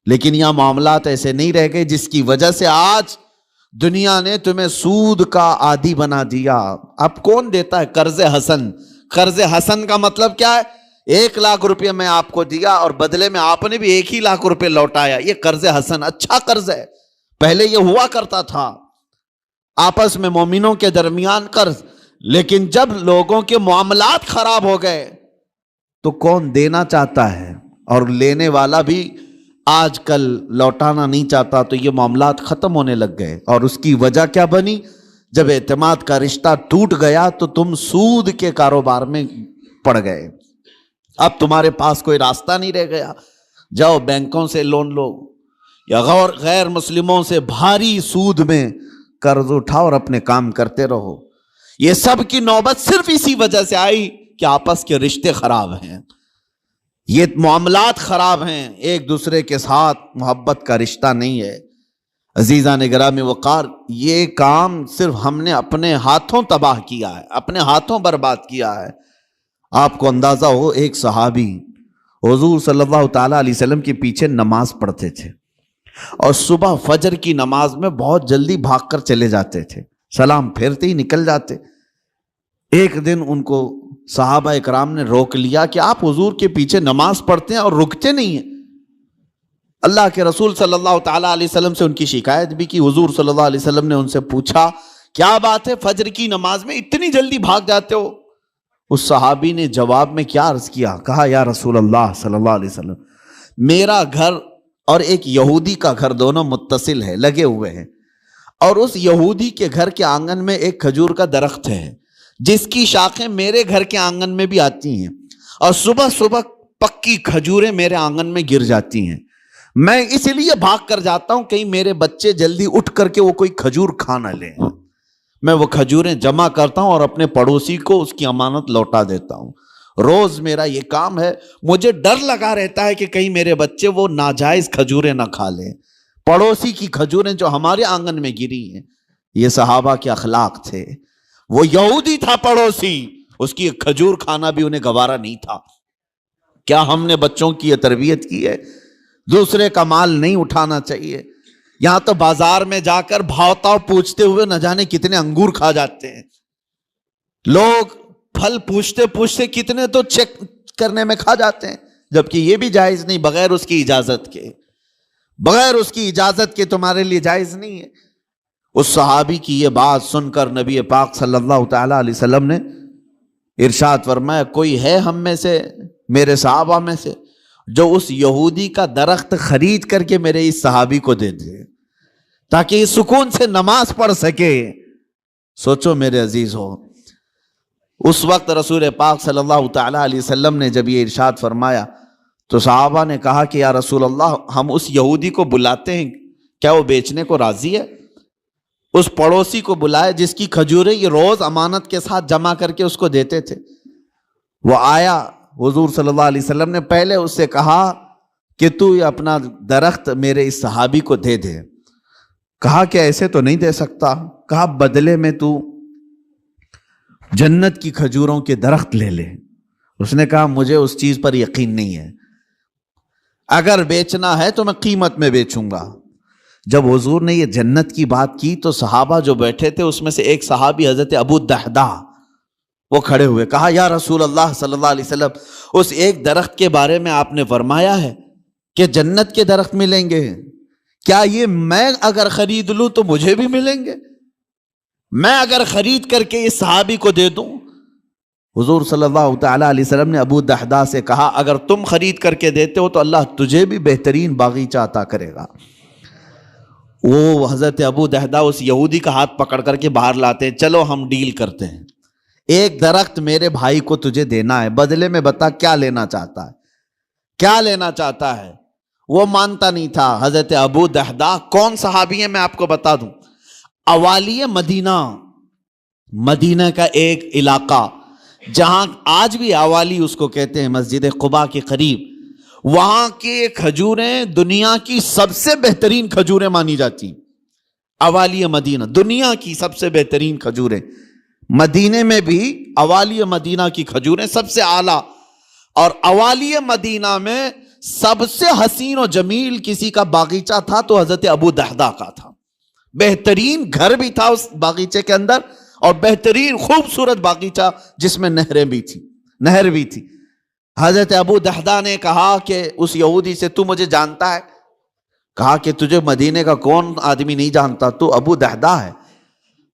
لیکن یہاں معاملات ایسے نہیں رہ گئے، جس کی وجہ سے آج دنیا نے تمہیں سود کا عادی بنا دیا۔ اب کون دیتا ہے قرض حسن؟ قرض حسن کا مطلب کیا ہے؟ 1 لاکھ روپے میں آپ کو دیا اور بدلے میں آپ نے بھی 1 ہی لاکھ روپے لوٹایا، یہ قرض حسن اچھا قرض ہے۔ پہلے یہ ہوا کرتا تھا آپس میں مومنوں کے درمیان قرض، لیکن جب لوگوں کے معاملات خراب ہو گئے تو کون دینا چاہتا ہے اور لینے والا بھی آج کل لوٹانا نہیں چاہتا، تو یہ معاملات ختم ہونے لگ گئے۔ اور اس کی وجہ کیا بنی؟ جب اعتماد کا رشتہ ٹوٹ گیا تو تم سود کے کاروبار میں پڑ گئے۔ اب تمہارے پاس کوئی راستہ نہیں رہ گیا، جاؤ بینکوں سے لون لو یا غیر مسلموں سے بھاری سود میں قرض اٹھاؤ اور اپنے کام کرتے رہو۔ یہ سب کی نوبت صرف اسی وجہ سے آئی کہ آپس کے رشتے خراب ہیں، یہ معاملات خراب ہیں، ایک دوسرے کے ساتھ محبت کا رشتہ نہیں ہے۔ عزیزان گرامی وقار، یہ کام صرف ہم نے اپنے ہاتھوں تباہ کیا ہے، اپنے ہاتھوں برباد کیا ہے۔ آپ کو اندازہ ہو، ایک صحابی حضور صلی اللہ تعالیٰ علیہ وسلم کے پیچھے نماز پڑھتے تھے اور صبح فجر کی نماز میں بہت جلدی بھاگ کر چلے جاتے تھے، سلام پھیرتے ہی نکل جاتے۔ ایک دن ان کو صحابہ اکرام نے روک لیا کہ آپ حضور کے پیچھے نماز پڑھتے ہیں اور رکتے نہیں ہیں۔ اللہ کے رسول صلی اللہ تعالیٰ علیہ وسلم سے ان کی شکایت بھی کی۔ حضور صلی اللہ علیہ وسلم نے ان سے پوچھا کیا بات ہے، فجر کی نماز میں اتنی جلدی بھاگ جاتے ہو؟ اس صحابی نے جواب میں کیا عرض کیا، کہا یا رسول اللہ صلی اللہ علیہ وسلم، میرا گھر اور ایک یہودی کا گھر دونوں متصل ہے، لگے ہوئے ہیں، اور اس یہودی کے گھر کے آنگن میں ایک کھجور کا درخت ہے جس کی شاخیں میرے گھر کے آنگن میں بھی آتی ہیں، اور صبح صبح پکی کھجوریں میرے آنگن میں گر جاتی ہیں۔ میں اس لیے بھاگ کر جاتا ہوں کہیں میرے بچے جلدی اٹھ کر کے وہ کوئی کھجور کھا نہ لیں۔ میں وہ کھجوریں جمع کرتا ہوں اور اپنے پڑوسی کو اس کی امانت لوٹا دیتا ہوں۔ روز میرا یہ کام ہے، مجھے ڈر لگا رہتا ہے کہ کہیں میرے بچے وہ ناجائز کھجوریں نہ کھا لیں، پڑوسی کی کھجوریں جو ہمارے آنگن میں گری ہیں۔ یہ صحابہ کے اخلاق تھے۔ وہ یہودی تھا پڑوسی، اس کی ایک کھجور کھانا بھی انہیں گوارا نہیں تھا۔ کیا ہم نے بچوں کی یہ تربیت کی ہے؟ دوسرے کا مال نہیں اٹھانا چاہیے۔ یہاں تو بازار میں جا کر بھاؤ پوچھتے ہوئے نہ جانے کتنے انگور کھا جاتے ہیں لوگ، پھل پوچھتے پوچھتے کتنے تو چیک کرنے میں کھا جاتے ہیں، جبکہ یہ بھی جائز نہیں، بغیر اس کی اجازت کے، بغیر اس کی اجازت کے تمہارے لیے جائز نہیں ہے۔ اس صحابی کی یہ بات سن کر نبی پاک صلی اللہ تعالیٰ علیہ وسلم نے ارشاد فرمایا کوئی ہے ہم میں سے، میرے صحابہ میں سے، جو اس یہودی کا درخت خرید کر کے میرے اس صحابی کو دے دے تاکہ یہ سکون سے نماز پڑھ سکے۔ سوچو میرے عزیز ہو، اس وقت رسول پاک صلی اللہ تعالیٰ علیہ وسلم نے جب یہ ارشاد فرمایا تو صحابہ نے کہا کہ یا رسول اللہ ہم اس یہودی کو بلاتے ہیں، کیا وہ بیچنے کو راضی ہے؟ اس پڑوسی کو بلائے جس کی کھجوریں یہ روز امانت کے ساتھ جمع کر کے اس کو دیتے تھے۔ وہ آیا، حضور صلی اللہ علیہ وسلم نے پہلے اس سے کہا کہ تو یہ اپنا درخت میرے اس صحابی کو دے دے۔ کہا کہ ایسے تو نہیں دے سکتا۔ کہا بدلے میں تو جنت کی کھجوروں کے درخت لے لے۔ اس نے کہا مجھے اس چیز پر یقین نہیں ہے، اگر بیچنا ہے تو میں قیمت میں بیچوں گا۔ جب حضور نے یہ جنت کی بات کی تو صحابہ جو بیٹھے تھے اس میں سے ایک صحابی حضرت ابو الدحداء وہ کھڑے ہوئے، کہا یا رسول اللہ صلی اللہ علیہ وسلم اس ایک درخت کے بارے میں آپ نے فرمایا ہے کہ جنت کے درخت ملیں گے، کیا یہ میں اگر خرید لوں تو مجھے بھی ملیں گے؟ میں اگر خرید کر کے اس صحابی کو دے دوں؟ حضور صلی اللہ تعالیٰ علیہ وسلم نے ابو الدحداء سے کہا اگر تم خرید کر کے دیتے ہو تو اللہ تجھے بھی بہترین باغیچہ عطا کرے گا۔ وہ حضرت ابو الدحداء اس یہودی کا ہاتھ پکڑ کر کے باہر لاتے ہیں، چلو ہم ڈیل کرتے ہیں، ایک درخت میرے بھائی کو تجھے دینا ہے، بدلے میں بتا کیا لینا چاہتا ہے، کیا لینا چاہتا ہے؟ وہ مانتا نہیں تھا۔ حضرت ابو الدحداء کون صحابی ہیں میں آپ کو بتا دوں، اوالی مدینہ، مدینہ کا ایک علاقہ جہاں آج بھی اوالی اس کو کہتے ہیں، مسجد قباء کے قریب، وہاں کی کھجوریں دنیا کی سب سے بہترین کھجوریں مانی جاتی ہیں۔ اوالی مدینہ دنیا کی سب سے بہترین کھجوریں، مدینے میں بھی اوالی مدینہ کی کھجوریں سب سے اعلیٰ، اور اوالی مدینہ میں سب سے حسین و جمیل کسی کا باغیچہ تھا تو حضرت ابو الدحداء کا تھا۔ بہترین گھر بھی تھا اس باغیچے کے اندر اور بہترین خوبصورت باغیچہ جس میں نہر بھی تھی۔ حضرت ابو الدحداء نے کہا کہ اس یہودی سے تو مجھے جانتا ہے؟ کہا کہ تجھے مدینے کا کون آدمی نہیں جانتا، تو ابو الدحداء ہے،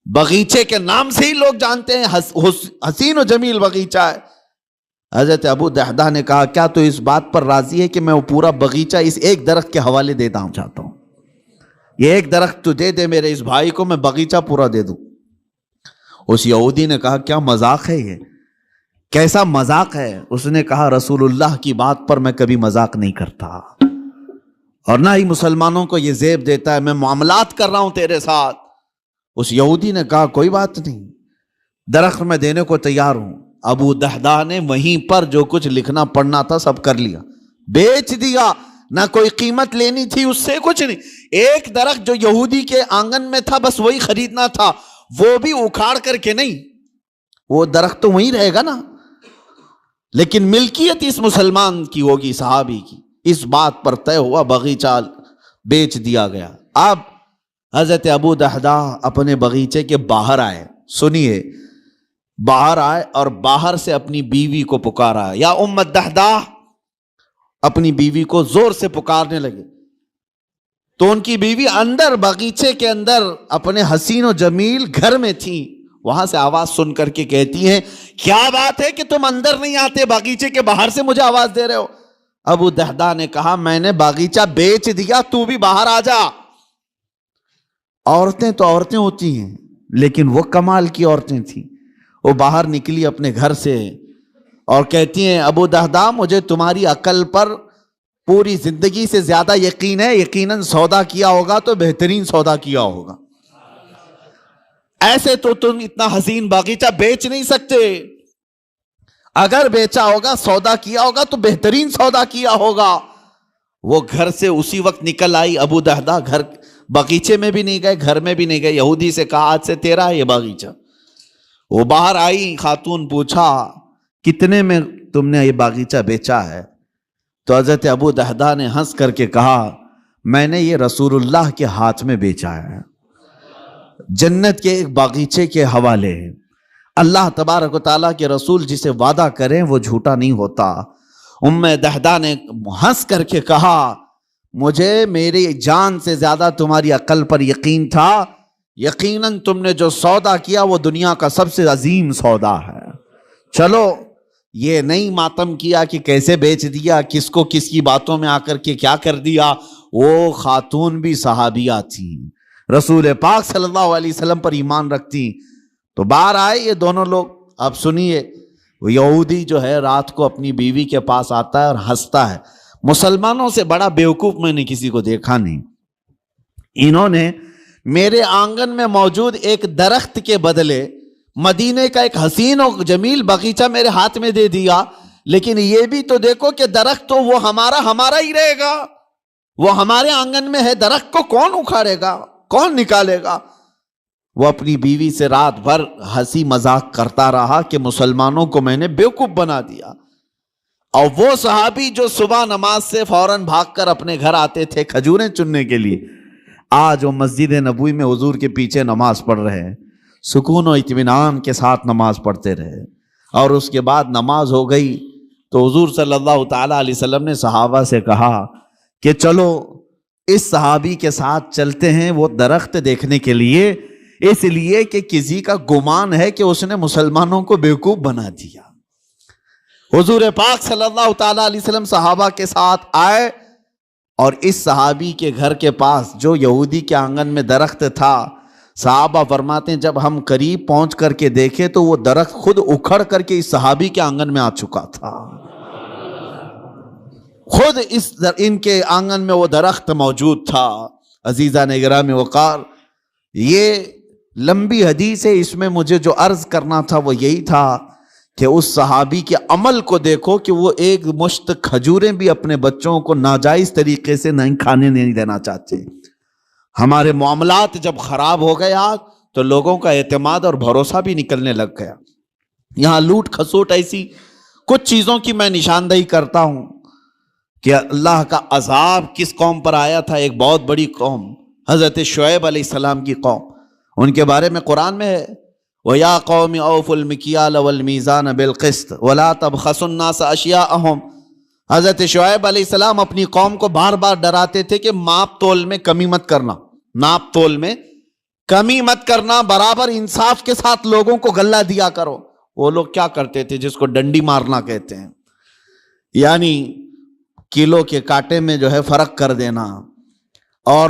باغیچے کے نام سے ہی لوگ جانتے ہیں، حسین و جمیل باغیچہ ہے۔ حضرت ابو الدحداء نے کہا کیا تو اس بات پر راضی ہے کہ میں وہ پورا باغیچہ اس ایک درخت کے حوالے دیتا ہوں، چاہتا ہوں یہ ایک درخت تو دے دے میرے اس بھائی کو، میں باغیچہ پورا دے دوں۔ اس یہودی نے کہا کیا مذاق ہے یہ، کیسا مذاق ہے؟ اس نے کہا رسول اللہ کی بات پر میں کبھی مذاق نہیں کرتا اور نہ ہی مسلمانوں کو یہ زیب دیتا ہے، میں معاملات کر رہا ہوں تیرے ساتھ۔ اس یہودی نے کہا کوئی بات نہیں، درخت میں دینے کو تیار ہوں۔ ابو الدحداء نے وہیں پر جو کچھ لکھنا پڑھنا تھا سب کر لیا، بیچ دیا، نہ کوئی قیمت لینی تھی اس سے، کچھ نہیں۔ ایک درخت جو یہودی کے آنگن میں تھا بس وہی خریدنا تھا، وہ بھی اکھاڑ کر کے نہیں، وہ درخت تو وہیں رہے گا نا، لیکن ملکیت اس مسلمان کی ہوگی، صحابی کی۔ اس بات پر طے ہوا، باغیچہ بیچ دیا گیا۔ اب حضرت ابو الدحداء اپنے باغیچے کے باہر آئے، سنیے، باہر آئے اور باہر سے اپنی بیوی کو پکارا، یا ام الدحداء، اپنی بیوی کو زور سے پکارنے لگے۔ تو ان کی بیوی اندر باغیچے کے اندر اپنے حسین و جمیل گھر میں تھی، وہاں سے آواز سن کر کے کہتی ہیں کیا بات ہے کہ تم اندر نہیں آتے، باغیچے کے باہر سے مجھے آواز دے رہے ہو؟ ابو الدحداء نے کہا میں نے باغیچہ بیچ دیا، تو بھی باہر آ جا۔ عورتیں تو عورتیں ہوتی ہیں، لیکن وہ کمال کی عورتیں تھیں۔ وہ باہر نکلی اپنے گھر سے اور کہتی ہیں ابو الدحداء مجھے تمہاری عقل پر پوری زندگی سے زیادہ یقین ہے، یقیناً سودا کیا ہوگا تو بہترین سودا کیا ہوگا، ایسے تو تم اتنا حسین باغیچہ بیچ نہیں سکتے، اگر بیچا ہوگا سودا کیا ہوگا تو بہترین سودا کیا ہوگا۔ وہ گھر سے اسی وقت نکل آئی۔ ابو الدحداء گھر باغیچے میں بھی نہیں گئے، گھر میں بھی نہیں گئے، یہودی سے کہا آج سے تیرا ہے یہ باغیچہ۔ وہ باہر آئی، خاتون پوچھا کتنے میں تم نے یہ باغیچہ بیچا ہے؟ تو حضرت ابو الدحداء نے ہنس کر کے کہا میں نے یہ رسول اللہ کے ہاتھ میں بیچا ہے، جنت کے ایک باغیچے کے حوالے۔ اللہ تبارک و تعالیٰ کے رسول جسے وعدہ کریں وہ جھوٹا نہیں ہوتا۔ ام الدحداء نے ہنس کر کے کہا مجھے میری جان سے زیادہ تمہاری عقل پر یقین تھا یقیناً تم نے جو سودا کیا وہ دنیا کا سب سے عظیم سودا ہے. چلو یہ نہیں ماتم کیا کہ کیسے بیچ دیا, کس کو کس کی باتوں میں آ کر کے کیا کر دیا. وہ خاتون بھی صحابیہ تھیں, رسول پاک صلی اللہ علیہ وسلم پر ایمان رکھتی. تو باہر آئے یہ دونوں لوگ. اب سنیے, وہ یہودی جو ہے رات کو اپنی بیوی کے پاس آتا ہے اور ہنستا ہے. مسلمانوں سے بڑا بیوقوف میں نے کسی کو دیکھا نہیں. انہوں نے میرے آنگن میں موجود ایک درخت کے بدلے مدینے کا ایک حسین و جمیل باغیچہ میرے ہاتھ میں دے دیا. لیکن یہ بھی تو دیکھو کہ درخت تو وہ ہمارا ہی رہے گا, وہ ہمارے آنگن میں ہے, درخت کو کون اکھاڑے گا, کون نکالے گا. وہ اپنی بیوی سے رات بھر ہنسی مذاق کرتا رہا کہ مسلمانوں کو میں نے بیوقوف بنا دیا. اور وہ صحابی جو صبح نماز سے فوراً بھاگ کر اپنے گھر آتے تھے کھجوریں چننے کے لیے, آج وہ مسجد نبوی میں حضور کے پیچھے نماز پڑھ رہے ہیں, سکون و اطمینان کے ساتھ نماز پڑھتے رہے. اور اس کے بعد نماز ہو گئی تو حضور صلی اللہ تعالیٰ علیہ وسلم نے صحابہ سے کہا کہ چلو اس صحابی کے ساتھ چلتے ہیں وہ درخت دیکھنے کے لیے, اس لیے کہ کسی کا گمان ہے کہ اس نے مسلمانوں کو بیوقوف بنا دیا. حضور پاک صلی اللہ تعالیٰ علیہ وسلم صحابہ کے ساتھ آئے اور اس صحابی کے گھر کے پاس جو یہودی کے آنگن میں درخت تھا, صحابہ فرماتے ہیں جب ہم قریب پہنچ کر کے دیکھے تو وہ درخت خود اکھڑ کر کے اس صحابی کے آنگن میں آ چکا تھا. خود ان کے آنگن میں وہ درخت موجود تھا. عزیزان گرامی وقار, یہ لمبی حدیث ہے, اس میں مجھے جو عرض کرنا تھا وہ یہی تھا کہ اس صحابی کے عمل کو دیکھو کہ وہ ایک مشت کھجوریں بھی اپنے بچوں کو ناجائز طریقے سے نہیں کھانے نہیں دینا چاہتے. ہمارے معاملات جب خراب ہو گیا تو لوگوں کا اعتماد اور بھروسہ بھی نکلنے لگ گیا. یہاں لوٹ کھسوٹ ایسی کچھ چیزوں کی میں نشاندہی کرتا ہوں کہ اللہ کا عذاب کس قوم پر آیا تھا. ایک بہت بڑی قوم, حضرت شعیب علیہ السلام کی قوم. ان کے بارے میں قرآن میں ہے وَيَا قَوْمِ أَوْفُوا الْمِكْيَالَ وَالْمِيزَانَ بِالْقِسْطِ وَلَا تَبْخَسُوا النَّاسَ أَشْيَاءَهُمْ. حضرت شعیب علیہ السلام اپنی قوم کو بار بار ڈراتے تھے کہ ماپ تول میں کمی مت کرنا, ناپ تول میں کمی مت کرنا, برابر انصاف کے ساتھ لوگوں کو غلہ دیا کرو. وہ لوگ کیا کرتے تھے جس کو ڈنڈی مارنا کہتے ہیں, یعنی کلو کے کانٹے میں جو ہے فرق کر دینا اور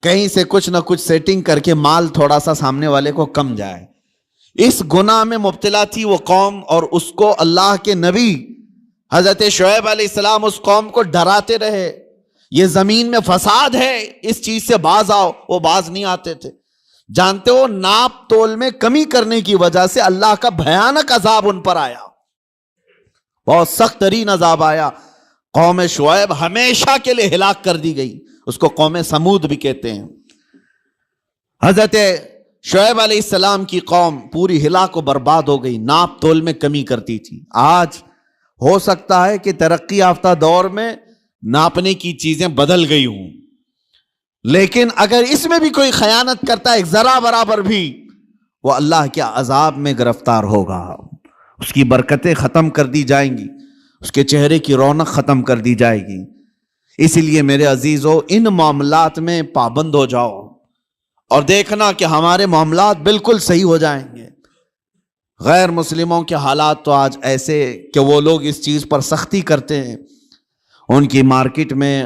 کہیں سے کچھ نہ کچھ سیٹنگ کر کے مال تھوڑا سا سامنے والے کو کم جائے. اس گناہ میں مبتلا تھی وہ قوم, اور اس کو اللہ کے نبی حضرت شعیب علیہ السلام اس قوم کو ڈراتے رہے یہ زمین میں فساد ہے, اس چیز سے باز آؤ. وہ باز نہیں آتے تھے. جانتے ہو ناپ تول میں کمی کرنے کی وجہ سے اللہ کا بھیانک عذاب ان پر آیا, بہت سخت ترین عذاب آیا. قوم شعیب ہمیشہ کے لیے ہلاک کر دی گئی, اس کو قوم سمود بھی کہتے ہیں. حضرت شعیب علیہ السلام کی قوم پوری ہلاک و برباد ہو گئی, ناپ تول میں کمی کرتی تھی. آج ہو سکتا ہے کہ ترقی یافتہ دور میں ناپنے کی چیزیں بدل گئی ہوں, لیکن اگر اس میں بھی کوئی خیانت کرتا ہے ذرا برابر بھی, وہ اللہ کے عذاب میں گرفتار ہوگا. اس کی برکتیں ختم کر دی جائیں گی, اس کے چہرے کی رونق ختم کر دی جائے گی. اسی لیے میرے عزیزو ان معاملات میں پابند ہو جاؤ اور دیکھنا کہ ہمارے معاملات بالکل صحیح ہو جائیں گے. غیر مسلموں کے حالات تو آج ایسے کہ وہ لوگ اس چیز پر سختی کرتے ہیں. ان کی مارکیٹ میں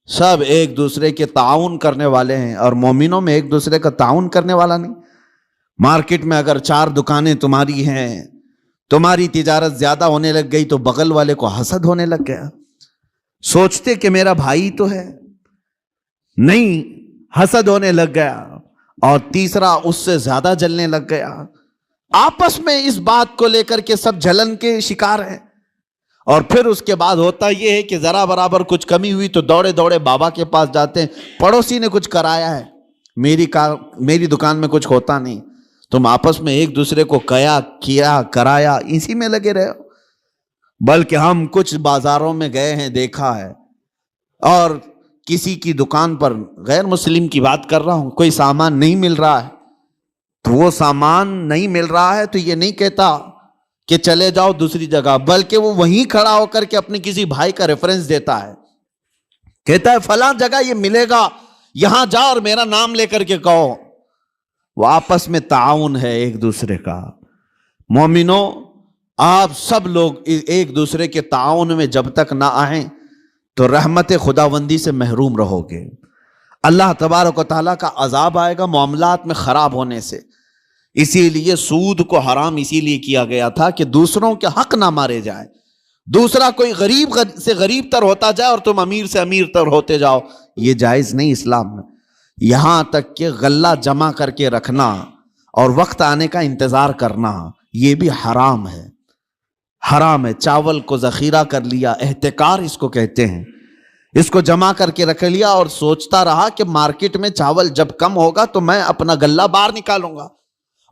سب ایک دوسرے کے تعاون کرنے والے ہیں, اور مومنوں میں ایک دوسرے کا تعاون کرنے والا نہیں. مارکیٹ میں اگر 4 دکانیں تمہاری ہیں, تمہاری تجارت زیادہ ہونے لگ گئی تو بغل والے کو حسد ہونے لگ گیا. سوچتے کہ میرا بھائی تو ہے, نہیں, حسد ہونے لگ گیا. اور تیسرا اس سے زیادہ جلنے لگ گیا. آپس میں اس بات کو لے کر کے سب جلن کے شکار ہیں. اور پھر اس کے بعد ہوتا یہ ہے کہ ذرا برابر کچھ کمی ہوئی تو دوڑے دوڑے بابا کے پاس جاتے ہیں, پڑوسی نے کچھ کرایا ہے, میری دکان میں کچھ ہوتا نہیں. تم آپس میں ایک دوسرے کو کیا کرایا اسی میں لگے رہے ہو. بلکہ ہم کچھ بازاروں میں گئے ہیں, دیکھا ہے, اور کسی کی دکان پر, غیر مسلم کی بات کر رہا ہوں, کوئی سامان نہیں مل رہا ہے تو وہ سامان نہیں مل رہا ہے تو یہ نہیں کہتا کہ چلے جاؤ دوسری جگہ, بلکہ وہ وہیں کھڑا ہو کر کے اپنے کسی بھائی کا ریفرنس دیتا ہے, کہتا ہے فلاں جگہ یہ ملے گا, یہاں جاؤ اور میرا نام لے کر کے کہو. وہ آپس میں تعاون ہے ایک دوسرے کا. مومنوں آپ سب لوگ ایک دوسرے کے تعاون میں جب تک نہ آئیں تو رحمت خداوندی سے محروم رہو گے. اللہ تبارک و تعالیٰ کا عذاب آئے گا معاملات میں خراب ہونے سے. اسی لیے سود کو حرام اسی لیے کیا گیا تھا کہ دوسروں کے حق نہ مارے جائے. دوسرا کوئی غریب سے غریب تر ہوتا جائے اور تم امیر سے امیر تر ہوتے جاؤ، یہ جائز نہیں اسلام میں. یہاں تک کہ غلہ جمع کر کے رکھنا اور وقت آنے کا انتظار کرنا یہ بھی حرام ہے. حرام ہے. چاول کو ذخیرہ کر لیا، احتکار اس کو کہتے ہیں. اس کو جمع کر کے رکھ لیا اور سوچتا رہا کہ مارکیٹ میں چاول جب کم ہوگا تو میں اپنا غلہ باہر نکالوں گا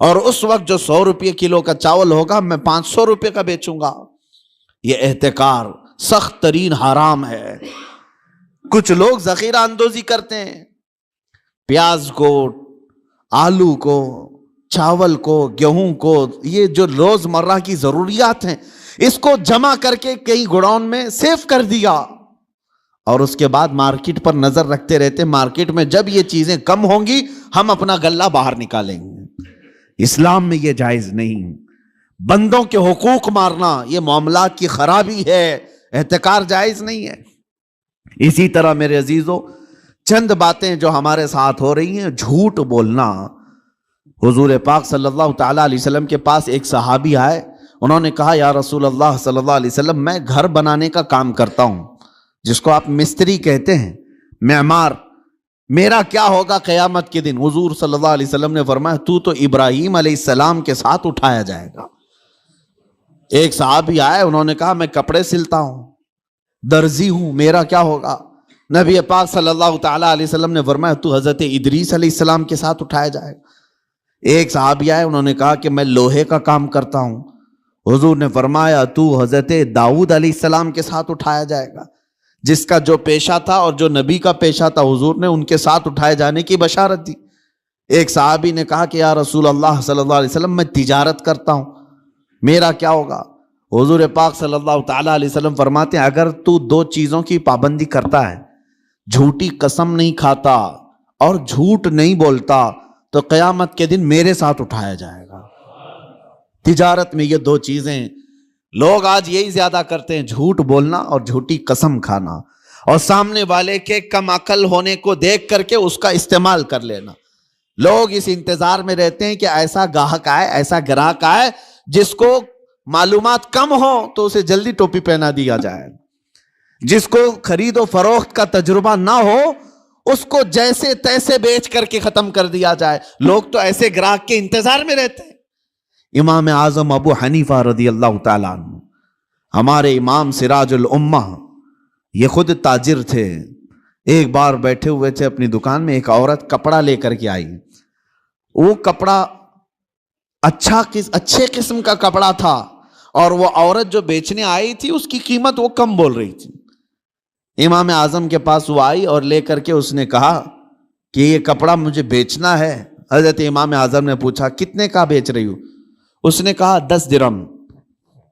اور اس وقت جو 100 روپے کلو کا چاول ہوگا میں 500 روپے کا بیچوں گا. یہ احتکار سخت ترین حرام ہے. کچھ لوگ ذخیرہ اندوزی کرتے ہیں، پیاز کو، آلو کو، چاول کو، گیہوں کو، یہ جو روز مرہ کی ضروریات ہیں اس کو جمع کر کے کئی گوڈاؤن میں سیف کر دیا اور اس کے بعد مارکیٹ پر نظر رکھتے رہتے. مارکیٹ میں جب یہ چیزیں کم ہوں گی ہم اپنا غلہ باہر نکالیں گے. اسلام میں یہ جائز نہیں. بندوں کے حقوق مارنا یہ معاملات کی خرابی ہے. احتکار جائز نہیں ہے. اسی طرح میرے عزیزو چند باتیں جو ہمارے ساتھ ہو رہی ہیں. جھوٹ بولنا. حضور پاک صلی اللہ تعالیٰ علیہ وسلم کے پاس ایک صحابی آئے. انہوں نے کہا یا رسول اللہ صلی اللہ علیہ وسلم میں گھر بنانے کا کام کرتا ہوں جس کو آپ مستری کہتے ہیں، معمار. میرا کیا ہوگا قیامت کے دن؟ حضور صلی اللہ علیہ وسلم نے فرمایا تو ابراہیم علیہ السلام کے ساتھ اٹھایا جائے گا. ایک صحابی آئے، انہوں نے کہا میں کپڑے سلتا ہوں، درزی ہوں، میرا کیا ہوگا؟ نبی پاک صلی اللہ تعالیٰ علیہ وسلم نے فرمایا تو حضرت ادریس علیہ السلام کے ساتھ اٹھایا جائے گا. ایک صحابی آئے، انہوں نے کہا کہ میں لوہے کا کام کرتا ہوں. حضور نے فرمایا تو حضرت داؤد علیہ السلام کے ساتھ اٹھایا جائے گا. جس کا جو پیشہ تھا اور جو نبی کا پیشہ تھا حضور نے ان کے ساتھ اٹھائے جانے کی بشارت دی. ایک صحابی نے کہا کہ یا رسول اللہ صلی اللہ علیہ وسلم میں تجارت کرتا ہوں، میرا کیا ہوگا؟ حضور پاک صلی اللہ تعالیٰ علیہ وسلم فرماتے ہیں اگر تو 2 چیزوں کی پابندی کرتا ہے، جھوٹی قسم نہیں کھاتا اور جھوٹ نہیں بولتا، تو قیامت کے دن میرے ساتھ اٹھایا جائے گا. تجارت میں یہ 2 چیزیں لوگ آج یہی زیادہ کرتے ہیں، جھوٹ بولنا اور جھوٹی قسم کھانا، اور سامنے والے کے کم عقل ہونے کو دیکھ کر کے اس کا استعمال کر لینا. لوگ اس انتظار میں رہتے ہیں کہ ایسا گاہک آئے، ایسا گراہک آئے جس کو معلومات کم ہو تو اسے جلدی ٹوپی پہنا دیا جائے، جس کو خرید و فروخت کا تجربہ نہ ہو اس کو جیسے تیسے بیچ کر کے ختم کر دیا جائے. لوگ تو ایسے گراہک کے انتظار میں رہتے ہیں. امام اعظم ابو حنیفہ رضی اللہ تعالیٰ عنہ، ہمارے امام سراج الامہ، یہ خود تاجر تھے. ایک بار بیٹھے ہوئے تھے اپنی دکان میں، ایک عورت کپڑا لے کر کے آئی. وہ کپڑا اچھے قسم کا کپڑا تھا اور وہ عورت جو بیچنے آئی تھی اس کی قیمت وہ کم بول رہی تھی. امام اعظم کے پاس وہ آئی اور لے کر کے اس نے کہا کہ یہ کپڑا مجھے بیچنا ہے. حضرت امام اعظم نے پوچھا کتنے کا بیچ رہی ہو؟ اس نے کہا 10 درہم.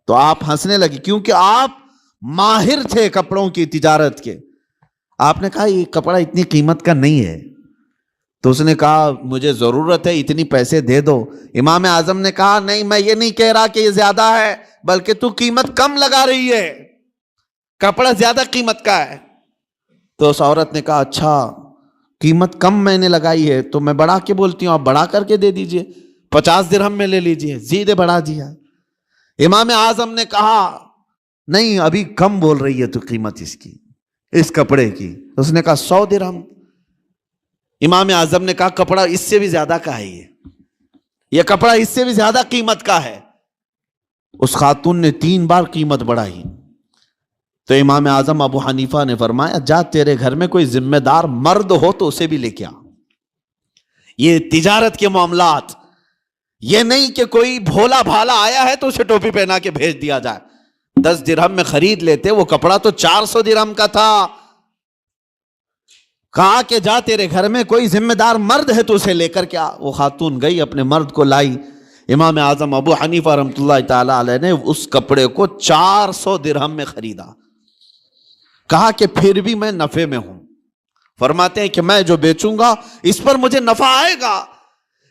تو آپ ہنسنے لگے کیونکہ آپ ماہر تھے کپڑوں کی تجارت کے. آپ نے کہا یہ کپڑا اتنی قیمت کا نہیں ہے. تو اس نے کہا مجھے ضرورت ہے، اتنی پیسے دے دو. امام اعظم نے کہا نہیں، میں یہ نہیں کہہ رہا کہ یہ زیادہ ہے، بلکہ تو قیمت کم لگا رہی ہے، کپڑا زیادہ قیمت کا ہے. تو اس عورت نے کہا اچھا قیمت کم میں نے لگائی ہے تو میں بڑھا کے بولتی ہوں، آپ بڑھا کر کے دے دیجئے، 50 درہم میں لے لیجئے. زیدے بڑھا دیا. امام اعظم نے کہا نہیں ابھی کم بول رہی ہے تو قیمت اس کپڑے کی. اس نے کہا 100 درہم. امام اعظم نے کہا کپڑا اس سے بھی زیادہ کا ہے، یہ کپڑا اس سے بھی زیادہ قیمت کا ہے. اس خاتون نے 3 بار قیمت بڑھائی. تو امام اعظم ابو حنیفہ نے فرمایا جا تیرے گھر میں کوئی ذمہ دار مرد ہو تو اسے بھی لے کے آ. یہ تجارت کے معاملات، یہ نہیں کہ کوئی بھولا بھالا آیا ہے تو اسے ٹوپی پہنا کے بھیج دیا جائے. 10 درہم میں خرید لیتے، وہ کپڑا تو 400 درہم کا تھا. کہا کہ جا تیرے گھر میں کوئی ذمہ دار مرد ہے تو اسے لے کر کے آ. وہ خاتون گئی، اپنے مرد کو لائی. امام اعظم ابو حنیفہ رحمۃ اللہ تعالی علیہ نے اس کپڑے کو 400 درہم میں خریدا. کہا کہ پھر بھی میں نفع میں ہوں. فرماتے ہیں کہ میں جو بیچوں گا اس پر مجھے نفع آئے گا،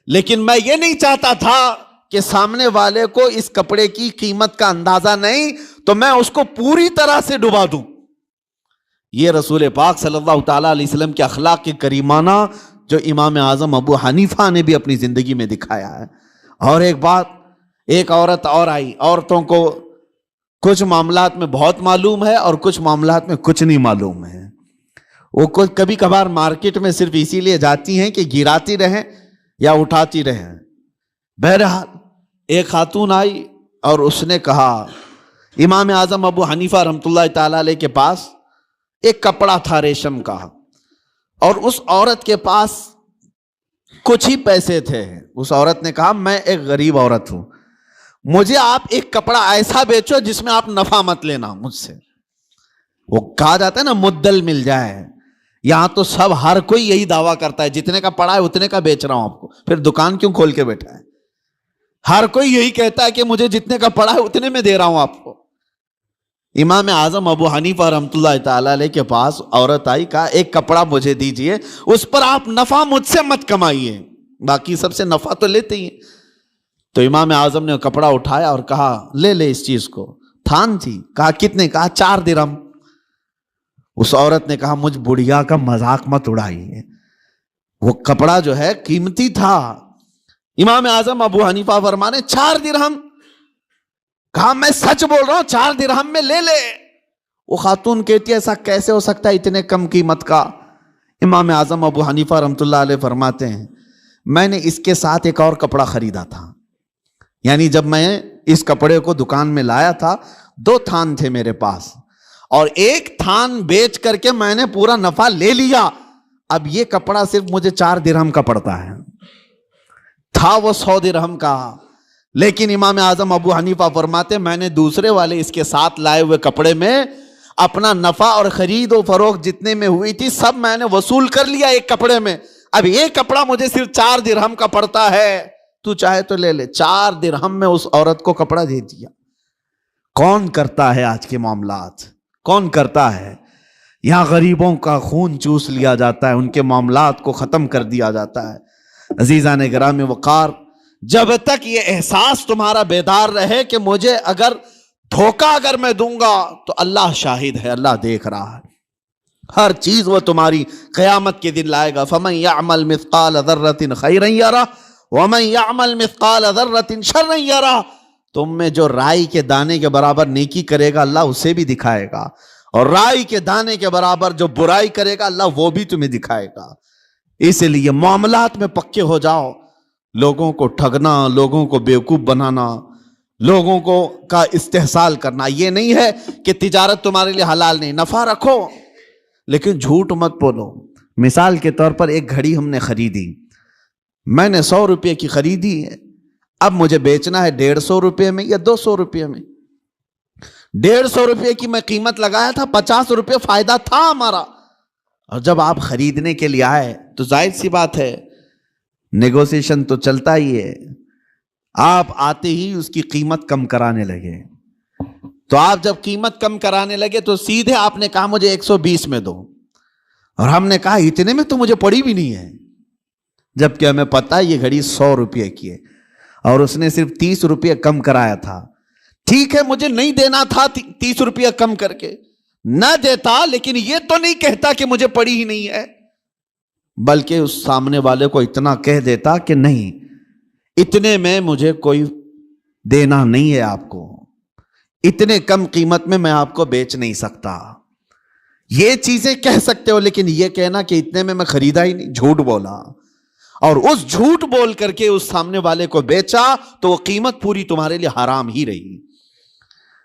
لیکن میں یہ نہیں چاہتا تھا کہ سامنے والے کو اس کپڑے کی قیمت کا اندازہ نہیں تو میں اس کو پوری طرح سے ڈبا دوں. یہ رسول پاک صلی اللہ تعالیٰ علیہ وسلم کے اخلاق کے کریمانہ جو امام اعظم ابو حنیفہ نے بھی اپنی زندگی میں دکھایا ہے. اور ایک بات، ایک عورت اور آئی. عورتوں کو کچھ معاملات میں بہت معلوم ہے اور کچھ معاملات میں کچھ نہیں معلوم ہے. وہ کبھی کبھار مارکیٹ میں صرف اسی لیے جاتی ہیں کہ گراتی رہیں یا اٹھاتی رہیں. بہرحال ایک خاتون آئی اور اس نے کہا امام اعظم ابو حنیفہ رحمۃ اللہ تعالی علیہ کے پاس ایک کپڑا تھا ریشم کا، اور اس عورت کے پاس کچھ ہی پیسے تھے. اس عورت نے کہا میں ایک غریب عورت ہوں، مجھے آپ ایک کپڑا ایسا بیچو جس میں آپ نفع مت لینا مجھ سے. وہ کہا جاتا ہے نا مدل مل جائے. یہاں تو سب ہر کوئی یہی دعویٰ کرتا ہے جتنے کا پڑا ہے اتنے کا بیچ رہا ہوں آپ کو، پھر دکان کیوں کھول کے بیٹھا ہے؟ ہر کوئی یہی کہتا ہے کہ مجھے جتنے کا پڑا ہے اتنے میں دے رہا ہوں آپ کو. امام اعظم ابو حنیفہ رحمۃ اللہ تعالی علیہ کے پاس عورت آئی، کہا ایک کپڑا مجھے دیجئے، اس پر آپ نفع مجھ سے مت کمائیے، باقی سب سے نفع تو لیتے ہی ہیں. تو امام اعظم نے کپڑا اٹھایا اور کہا لے لے اس چیز کو. تھان تھی. کہا کتنے؟ کہا 4 درہم. اس عورت نے کہا مجھ بڑھیا کا مذاق مت اڑائیے، وہ کپڑا جو ہے قیمتی تھا. امام اعظم ابو حنیفہ فرمانے 4 درہم. کہا میں سچ بول رہا ہوں 4 درہم میں لے لے. وہ خاتون کہتی ہے ایسا کیسے ہو سکتا ہے اتنے کم قیمت کا؟ امام اعظم ابو حنیفہ رحمۃ اللہ علیہ فرماتے ہیں میں نے اس کے ساتھ ایک اور کپڑا خریدا تھا. یعنی جب میں اس کپڑے کو دکان میں لایا تھا 2 تھان تھے میرے پاس، اور ایک تھان بیچ کر کے میں نے پورا نفع لے لیا. اب یہ کپڑا صرف مجھے 4 درہم کا پڑتا ہے، تھا وہ 100 درہم کا. لیکن امام اعظم ابو حنیفہ فرماتے میں نے دوسرے والے اس کے ساتھ لائے ہوئے کپڑے میں اپنا نفع اور خرید و فروخت جتنے میں ہوئی تھی سب میں نے وصول کر لیا ایک کپڑے میں. اب ایک کپڑا مجھے صرف 4 درہم کا پڑتا ہے، تو چاہے تو لے لے. 4 درہم میں اس عورت کو کپڑا دے دیا. کون کرتا ہے آج کے معاملات؟ کون کرتا ہے؟ یہاں غریبوں کا خون چوس لیا جاتا ہے، ان کے معاملات کو ختم کر دیا جاتا ہے. عزیزان گرامی وقار، جب تک یہ احساس تمہارا بیدار رہے کہ مجھے اگر دھوکہ اگر میں دوں گا تو اللہ شاہد ہے، اللہ دیکھ رہا ہے، ہر چیز وہ تمہاری قیامت کے دن لائے گا. فَمَن يَعْمَلْ مِثْقَالَ ذَرَّةٍ خَيْرًا يَرَهُ وَمَن يَعْمَلْ مِثْقَالَ ذَرَّةٍ شَرًّا يَرَهُ. تم میں جو رائی کے دانے کے برابر نیکی کرے گا اللہ اسے بھی دکھائے گا، اور رائی کے دانے کے برابر جو برائی کرے گا اللہ وہ بھی تمہیں دکھائے گا. اس لیے معاملات میں پکے ہو جاؤ. لوگوں کو ٹھگنا، لوگوں کو بیوقوف بنانا، لوگوں کو کا استحصال کرنا یہ نہیں ہے کہ تجارت تمہارے لیے حلال نہیں. نفع رکھو لیکن جھوٹ مت بولو. مثال کے طور پر ایک گھڑی ہم نے خریدی، میں نے 100 روپے کی خریدی ہے، اب مجھے بیچنا ہے 150 روپے میں یا 200 روپے میں. 150 روپے کی میں قیمت لگایا تھا، 50 روپے فائدہ تھا ہمارا. اور جب آپ خریدنے کے لیے آئے تو ظاہر سی بات ہے نیگوسیشن تو چلتا ہی ہے. آپ آتے ہی اس کی قیمت کم کرانے لگے. تو آپ جب قیمت کم کرانے لگے تو سیدھے آپ نے کہا مجھے 120 میں دو، اور ہم نے کہا اتنے میں تو مجھے پڑی بھی نہیں ہے، جبکہ ہمیں پتا ہے یہ گھڑی 100 روپے کی ہے اور اس نے صرف 30 روپے کم کرایا تھا. ٹھیک ہے مجھے نہیں دینا تھا 30 روپے کم کر کے، نہ دیتا، لیکن یہ تو نہیں کہتا کہ مجھے پڑی ہی نہیں ہے، بلکہ اس سامنے والے کو اتنا کہہ دیتا کہ نہیں اتنے میں مجھے کوئی دینا نہیں ہے، آپ کو اتنے کم قیمت میں آپ کو بیچ نہیں سکتا. یہ چیزیں کہہ سکتے ہو، لیکن یہ کہنا کہ اتنے میں خریدا ہی نہیں، جھوٹ بولا. اور اس جھوٹ بول کر کے اس سامنے والے کو بیچا تو وہ قیمت پوری تمہارے لیے حرام ہی رہی.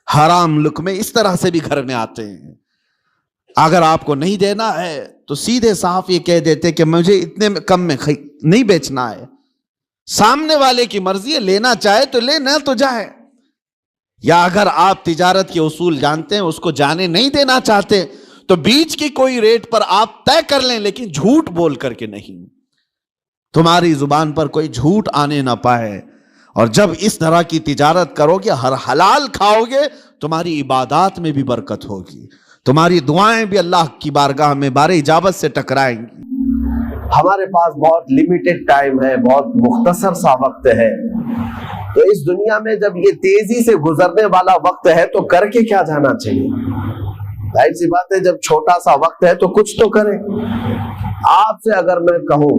حرام لقمے اس طرح سے بھی گھر میں آتے ہیں. اگر آپ کو نہیں دینا ہے تو سیدھے صاف یہ کہہ دیتے کہ مجھے اتنے کم میں نہیں بیچنا ہے. سامنے والے کی مرضی ہے، لینا چاہے تو لے، نہ تو جائے. یا اگر آپ تجارت کے اصول جانتے ہیں اس کو جانے نہیں دینا چاہتے تو بیچ کی کوئی ریٹ پر آپ طے کر لیں، لیکن جھوٹ بول کر کے نہیں. تمہاری زبان پر کوئی جھوٹ آنے نہ پائے. اور جب اس طرح کی تجارت کرو گے، ہر حلال کھاؤ گے، تمہاری عبادات میں بھی برکت ہوگی، تمہاری دعائیں بھی اللہ کی بارگاہ میں بار اجابت سے ٹکرائیں گی. ہمارے پاس بہت لمیٹڈ ٹائم ہے، بہت مختصر سا وقت ہے، تو اس دنیا میں جب یہ تیزی سے گزرنے والا وقت ہے تو کر کے کیا جانا چاہیے؟ ظاہر سی بات ہے جب چھوٹا سا وقت ہے تو کچھ تو کریں۔ آپ سے اگر میں کہوں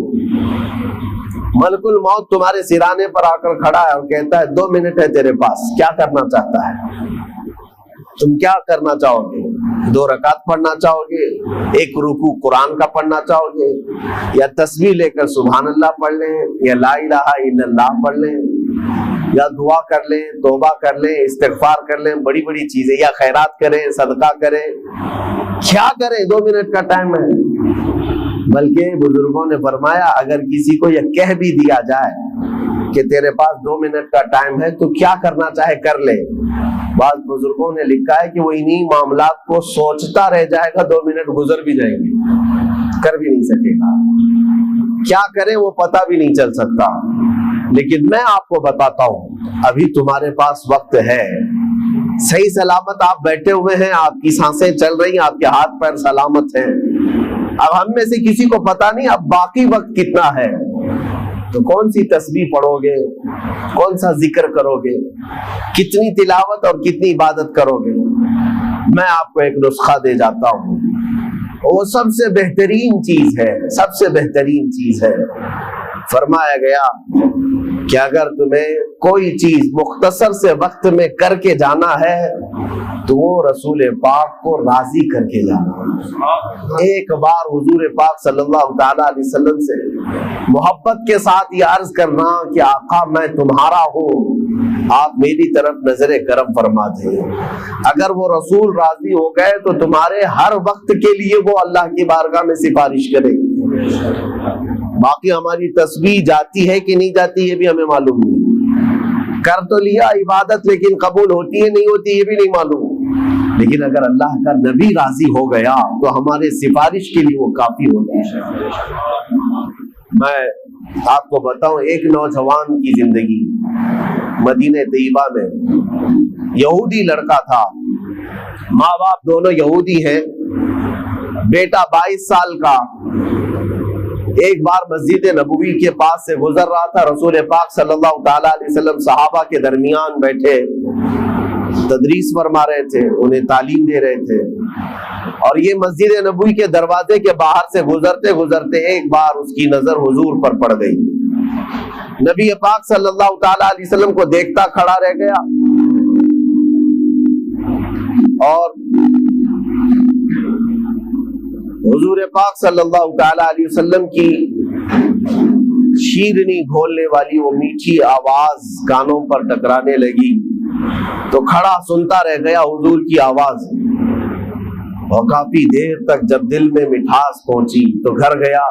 ملک الموت تمہارے سرانے پر آ کر کھڑا ہے اور کہتا ہے 2 منٹ ہے تیرے پاس، کیا کرنا چاہتا ہے؟ تم کیا کرنا چاہو گے؟ 2 رکعت پڑھنا چاہو گے، 1 رکوع قرآن کا پڑھنا چاہو گے، یا تسبیح لے کر سبحان اللہ پڑھ لیں، یا لا الہ الا اللہ پڑھ لیں، یا دعا کر لیں، توبہ کر لیں، استغفار کر لیں، بڑی بڑی چیزیں، یا خیرات کریں، صدقہ کریں، کیا کریں؟ 2 منٹ کا ٹائم ہے۔ بلکہ بزرگوں نے فرمایا اگر کسی کو یہ کہہ بھی دیا جائے کہ تیرے پاس 2 منٹ کا ٹائم ہے تو کیا کرنا چاہے کر لے، بعض بزرگوں نے لکھا ہے کہ وہ انہی معاملات کو سوچتا رہ جائے گا، 2 منٹ گزر بھی جائیں گے، کر بھی نہیں سکے گا، کیا کرے وہ پتہ بھی نہیں چل سکتا۔ لیکن میں آپ کو بتاتا ہوں ابھی تمہارے پاس وقت ہے، صحیح سلامت آپ بیٹھے ہوئے ہیں، آپ کی سانسیں چل رہی ہیں، آپ کے ہاتھ پیر سلامت ہیں۔ اب ہم میں سے کسی کو پتا نہیں اب باقی وقت کتنا ہے، تو کون سی تسبیح پڑھو گے، کون سا ذکر کرو گے، کتنی تلاوت اور کتنی عبادت کرو گے؟ میں آپ کو ایک نسخہ دے جاتا ہوں، وہ سب سے بہترین چیز ہے، سب سے بہترین چیز ہے۔ فرمایا گیا کہ اگر تمہیں کوئی چیز مختصر سے وقت میں کر کے جانا ہے تو وہ رسول پاک کو راضی کر کے جانا۔ ایک بار حضور پاک صلی اللہ تعالیٰ علیہ وسلم سے محبت کے ساتھ یہ عرض کرنا کہ آقا میں تمہارا ہوں، آپ میری طرف نظر کرم فرما دیں۔ اگر وہ رسول راضی ہو گئے تو تمہارے ہر وقت کے لیے وہ اللہ کی بارگاہ میں سفارش کرے گی۔ باقی ہماری تسبیح جاتی ہے کہ نہیں جاتی یہ بھی ہمیں معلوم نہیں، کر تو لیا عبادت لیکن قبول ہوتی ہے نہیں ہوتی یہ بھی نہیں معلوم، لیکن اگر اللہ کا نبی راضی ہو گیا تو ہمارے سفارش کے لیے وہ کافی ہو گیا۔ میں آپ کو بتاؤں ایک نوجوان کی زندگی مدینہ طیبہ میں، یہودی لڑکا تھا، ماں باپ دونوں یہودی ہیں، بیٹا 22 سال کا، ایک بار مسجد نبوی کے پاس سے گزر رہا تھا، رسول پاک صلی اللہ تعالیٰ علیہ وسلم صحابہ کے درمیان بیٹھے تدریس فرما رہے تھے، انہیں تعلیم دے رہے تھے، اور یہ مسجد نبوی کے دروازے کے باہر سے گزرتے گزرتے ایک بار اس کی نظر حضور پر پڑ گئی۔ نبی پاک صلی اللہ تعالیٰ علیہ وسلم کو دیکھتا کھڑا رہ گیا اور حضور پاک صلی اللہ تعالیٰ علیہ وسلم کی شیرنی گھولنے والی وہ میٹھی آواز کانوں پر ٹکرانے لگی تو کھڑا سنتا رہ گیا حضور کی آواز، اور کافی دیر تک جب دل میں مٹھاس پہنچی تو گھر گیا۔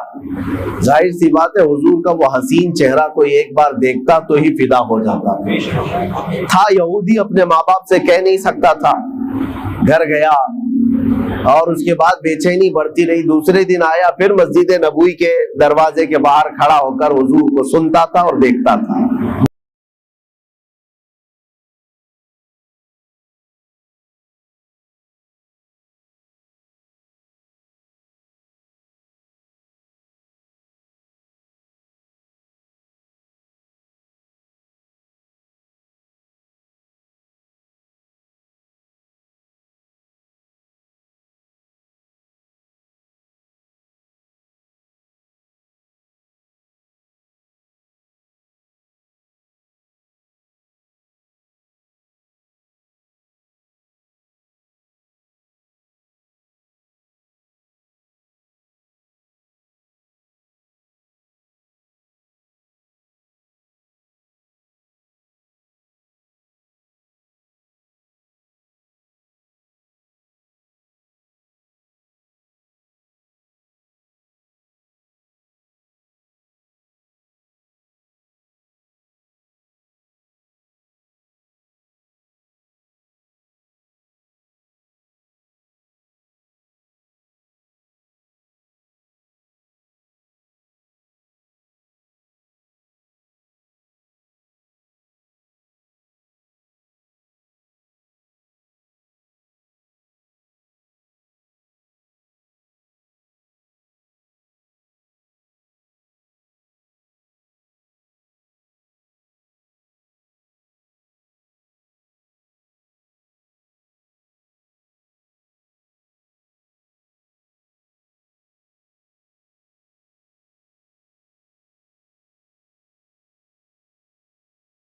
ظاہر سی بات ہے حضور کا وہ حسین چہرہ کوئی ایک بار دیکھتا تو ہی فدا ہو جاتا تھا۔ یہودی اپنے ماں باپ سے کہہ نہیں سکتا تھا، گھر گیا اور اس کے بعد بے چینی بڑھتی رہی۔ دوسرے دن آیا، پھر مسجد نبوی کے دروازے کے باہر کھڑا ہو کر حضور کو سنتا تھا اور دیکھتا تھا۔